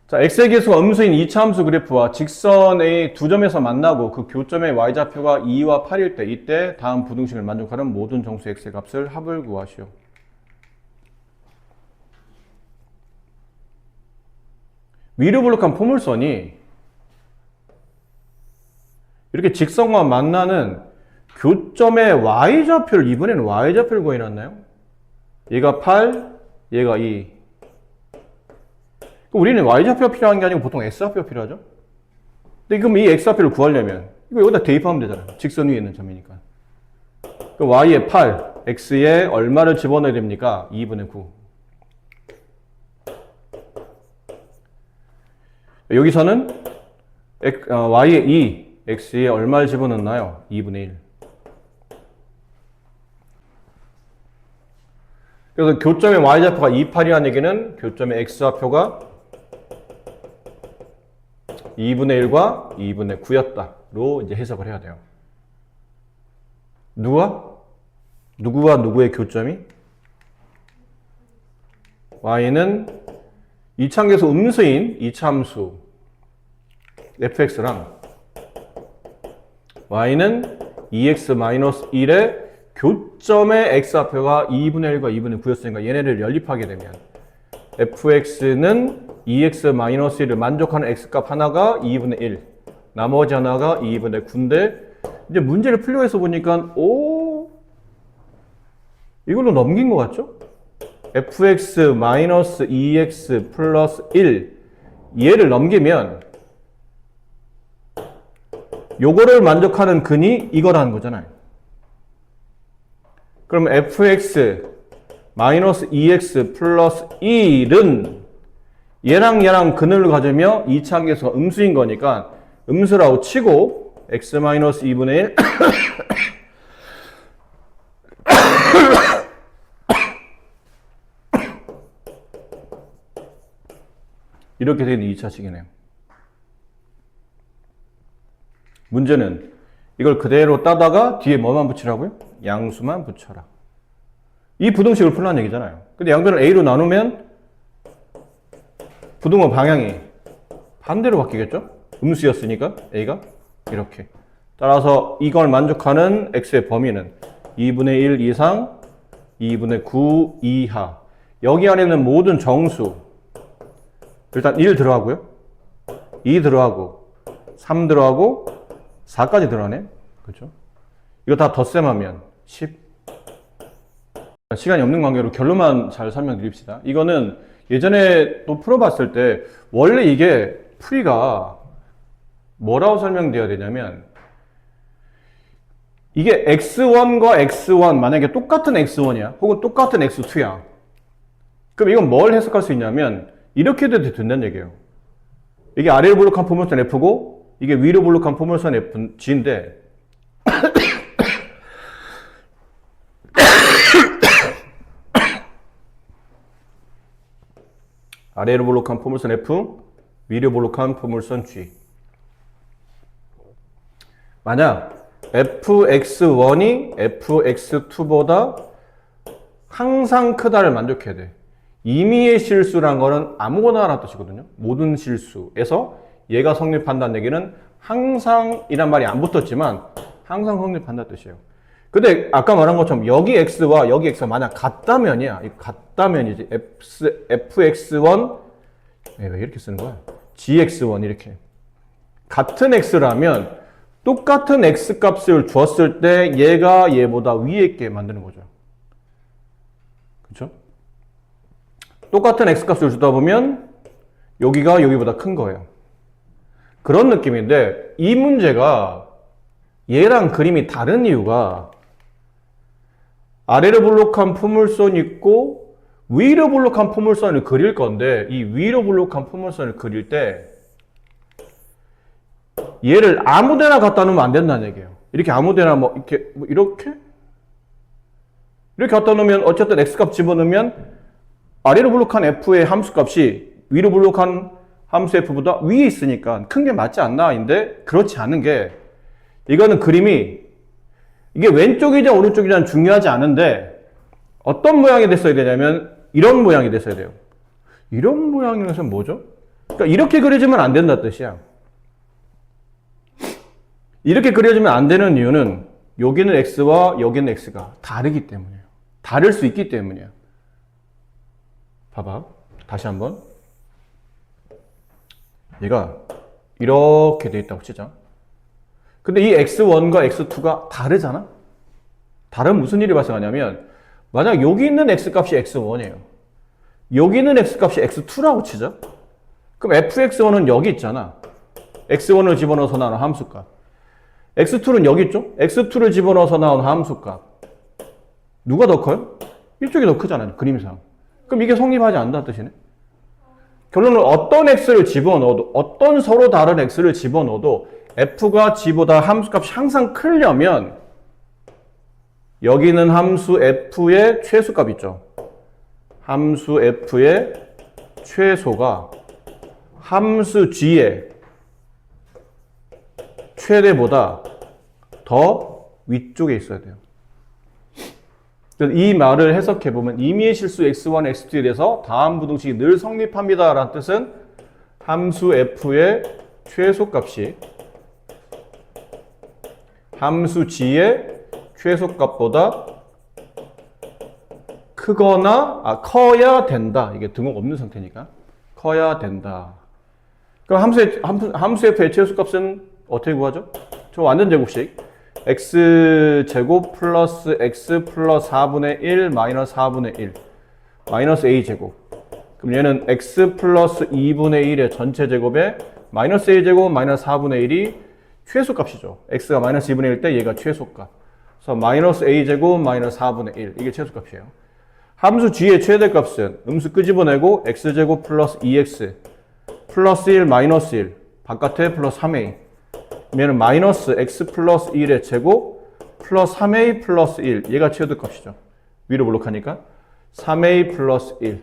자, x의 개수가 음수인 2차 함수 그래프와 직선의 두 점에서 만나고 그 교점의 y좌표가 2와 8일 때 이때 다음 부등식을 만족하는 모든 정수 x의 값을 합을 구하시오. 위로 블록한 포물선이 이렇게 직선과 만나는 교점의 y좌표를 이번에는 y좌표를 구해놨나요? 얘가 8, 얘가 2. 우리는 y좌표가 필요한 게 아니고 보통 x좌표가 필요하죠? 근데 그럼 이 x좌표를 구하려면 이거 여기다 대입하면 되잖아요. 직선 위에 있는 점이니까. 그 y에 8, x에 얼마를 집어넣어야 됩니까? 2분의 9. 여기서는 y에 2, x에 얼마를 집어넣나요? 2분의 1. 그래서 교점의 y좌표가 2, 8이라는 얘기는 교점의 x좌표가 2분의 1과 2분의 9였다로 이제 해석을 해야 돼요. 누구와 누구의 교점이? y는 이차함계수 음수인 이차함수 fx랑 y는 2x-1의 교점의 x좌표가 2분의 1과 2분의 9였으니까 얘네를 연립하게 되면 fx는 2x-1을 만족하는 x값 하나가 2분의 1, 나머지 하나가 2분의 9인데 이제 문제를 풀려고 해서 보니까 이걸로 넘긴 것 같죠? fx-2x 플러스 1 얘를 넘기면 요거를 만족하는 근이 이거라는 거잖아요. 그럼 fx-2x 플러스 1은 얘랑 근을 가지며 이차함계수가 음수인 거니까 음수라고 치고 x-2분의 1 이렇게 되는 2차식이네요. 문제는 이걸 그대로 따다가 뒤에 뭐만 붙이라고요? 양수만 붙여라. 이 부등식을 풀라는 얘기잖아요. 근데 양변을 a로 나누면 부등호 방향이 반대로 바뀌겠죠? 음수였으니까 a가 이렇게. 따라서 이걸 만족하는 x의 범위는 2분의 1 이상, 2분의 9 이하. 여기 안에는 모든 정수 일단 1 들어가고요. 2 들어가고 3 들어가고 4까지 들어가네. 그렇죠? 이거 다 덧셈하면 10. 시간이 없는 관계로 결론만 잘 설명드립시다. 이거는 예전에 또 풀어봤을 때 원래 이게 풀이가 뭐라고 설명되어야 되냐면 이게 x1과 x1 만약에 똑같은 x1이야 혹은 똑같은 x2야. 그럼 이건 뭘 해석할 수 있냐면 이렇게도 된다는 얘기예요. 이게 아래로 볼록한 포물선 F고 이게 위로 볼록한 포물선 G인데 아래로 볼록한 포물선 F, 위로 볼록한 포물선 G. 만약 fx1이 fx2보다 항상 크다를 만족해야 돼. 임의의 실수란 거는 아무거나 하나 뜻이거든요. 모든 실수에서 얘가 성립한다는 얘기는 항상이란 말이 안 붙었지만 항상 성립한다는 뜻이에요. 근데 아까 말한 것처럼 여기 x와 여기 x가 만약 같다면이야. 같다면이지. fx1 왜 이렇게 쓰는 거야? gx1 이렇게. 같은 x라면 똑같은 x 값을 줬을 때 얘가 얘보다 위에 있게 만드는 거죠. 그렇죠? 똑같은 x 값을 주다 보면 여기가 여기보다 큰 거예요. 그런 느낌인데 이 문제가 얘랑 그림이 다른 이유가 아래로 볼록한 포물선이 있고 위로 볼록한 포물선을 그릴 건데 이 위로 볼록한 포물선을 그릴 때 얘를 아무데나 갖다 놓으면 안 된다는 얘기예요. 이렇게 아무데나 이렇게 갖다 놓으면 어쨌든 x값 집어넣으면 아래로 볼록한 f의 함수값이 위로 볼록한 함수 f보다 위에 있으니까 큰 게 맞지 않나? 인데 그렇지 않은 게 이거는 그림이 이게 왼쪽이냐 오른쪽이냐 중요하지 않은데 어떤 모양이 됐어야 되냐면 이런 모양이 됐어야 돼요. 이런 모양이라서 뭐죠? 그러니까 이렇게 그려지면 안 된다는 뜻이야. 이렇게 그려지면 안 되는 이유는 여기는 x와 여기는 x가 다르기 때문이에요. 다를 수 있기 때문이에요. 봐봐. 다시 한번. 얘가 이렇게 돼 있다고 치자. 근데 이 x1과 x2가 다르잖아? 다른 무슨 일이 발생하냐면 만약 여기 있는 x값이 x1이에요. 여기 있는 x값이 x2라고 치자. 그럼 fx1은 여기 있잖아. x1을 집어넣어서 나온 함수값. x2는 여기 있죠? x2를 집어넣어서 나온 함수값. 누가 더 커요? 이쪽이 더 크잖아요. 그림상. 그럼 이게 성립하지 않는다는 뜻이네. 결론은 어떤 x를 집어넣어도 어떤 서로 다른 x를 집어넣어도 f가 g보다 함수값이 항상 크려면 여기는 함수 f의 최소값 있죠. 함수 f의 최소가 함수 g의 최대보다 더 위쪽에 있어야 돼요. 이 말을 해석해보면 임의의 실수 x1, x2에 대해서 다음 부등식이 늘 성립합니다 라는 뜻은 함수 f의 최소값이 함수 g의 최소값보다 크거나 커야 된다. 이게 등호가 없는 상태니까 커야 된다. 그럼 함수 f의 최소값은 어떻게 구하죠? 저 완전 제곱식 x제곱 플러스 x 플러스 4분의 1 마이너스 4분의 1 마이너스 a제곱. 그럼 얘는 x 플러스 2분의 1의 전체 제곱에 마이너스 a제곱 마이너스 4분의 1이 최소값이죠. x가 마이너스 2분의 1일 때 얘가 최소값. 그래서 마이너스 a제곱 마이너스 4분의 1 이게 최소값이에요. 함수 g의 최대값은 음수 끄집어내고 x제곱 플러스 2x 플러스 1 마이너스 1 바깥에 플러스 3a 얘는 마이너스 x 플러스 1의 제곱 플러스 3a 플러스 1 얘가 최대값이죠. 위로 블록하니까 3a 플러스 1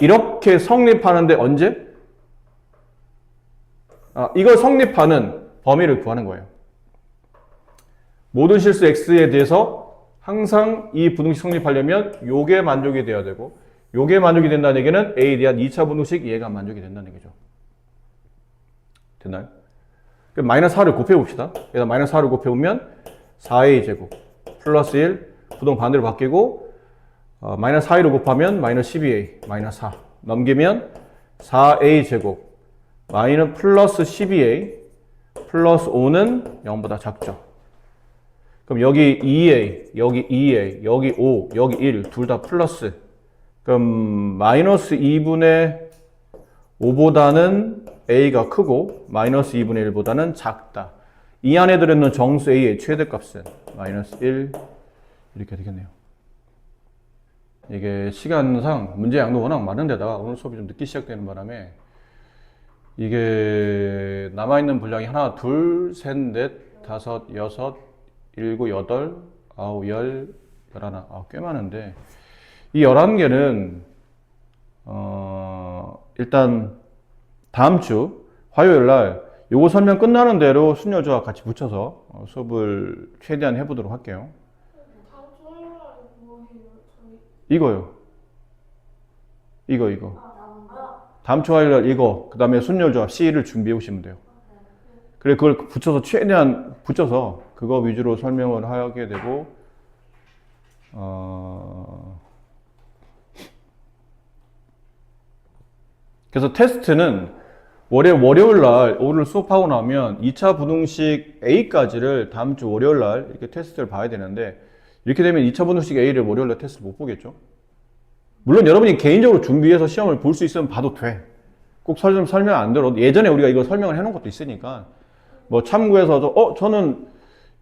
이렇게 성립하는데 언제? 이걸 성립하는 범위를 구하는 거예요. 모든 실수 x에 대해서 항상 이 부등식 성립하려면 요게 만족이 돼야 되고 요게 만족이 된다는 얘기는 a에 대한 2차 부등식 얘가 만족이 된다는 얘기죠. 됐나요? 그럼 마이너스 4를 곱해봅시다. 여기다 마이너스 4를 곱해보면 4a 제곱 플러스 1 부동 반대로 바뀌고 마이너스 4a를 곱하면 마이너스 12a 마이너스 4 넘기면 4a 제곱 마이너스 플러스 12a 플러스 5는 0보다 작죠. 그럼 여기 2a, 여기 2a, 여기 5, 여기 1 둘 다 플러스. 그럼 마이너스 2분의 5보다는 a가 크고 마이너스 2분의 1보다는 작다. 이 안에 들어있는 정수 a의 최대값은 마이너스 1 이렇게 되겠네요. 이게 시간상 문제 양도 워낙 많은데다가 오늘 수업이 좀 늦게 시작되는 바람에 이게 남아있는 분량이 하나, 둘, 셋, 넷, 다섯, 여섯, 일곱, 여덟, 아홉, 열, 열하나, 꽤 많은데 이 11개는 일단 다음 주 화요일 날 요거 설명 끝나는 대로 순열조합 같이 붙여서 수업을 최대한 해보도록 할게요. 다음 주 화요일 날 뭐 해요? 이거요. 이거. 다음 주 화요일 날 이거, 그 다음에 순열조합 C를 준비해 오시면 돼요. 그래, 그걸 붙여서 최대한 붙여서 그거 위주로 설명을 하게 되고, 그래서 테스트는 월요일 날 오늘 수업하고 나면 2차 부등식 A까지를 다음 주 월요일 날 이렇게 테스트를 봐야 되는데, 이렇게 되면 2차 부등식 A를 월요일 날 테스트를 못 보겠죠? 물론 여러분이 개인적으로 준비해서 시험을 볼 수 있으면 봐도 돼. 꼭 설명 안 들어도 예전에 우리가 이거 설명을 해놓은 것도 있으니까 뭐 참고해서 저는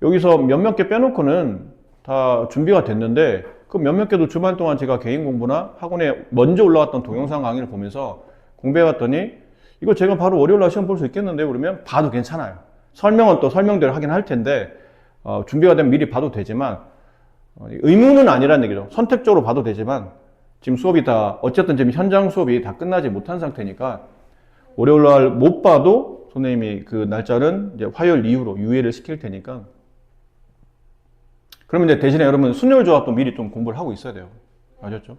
여기서 몇몇 개 빼놓고는 다 준비가 됐는데 그 몇몇 개도 주말 동안 제가 개인 공부나 학원에 먼저 올라왔던 동영상 강의를 보면서 공부해봤더니 이거 제가 바로 월요일날 시험 볼 수 있겠는데 그러면 봐도 괜찮아요. 설명은 또 설명대로 하긴 할 텐데 준비가 되면 미리 봐도 되지만 의무는 아니라는 얘기죠. 선택적으로 봐도 되지만 지금 수업이 다 어쨌든 지금 현장 수업이 다 끝나지 못한 상태니까 월요일날 못 봐도 선생님이 그 날짜는 이제 화요일 이후로 유예를 시킬 테니까 그러면 이제 대신에 여러분 순열조합도 미리 좀 공부를 하고 있어야 돼요. 아셨죠?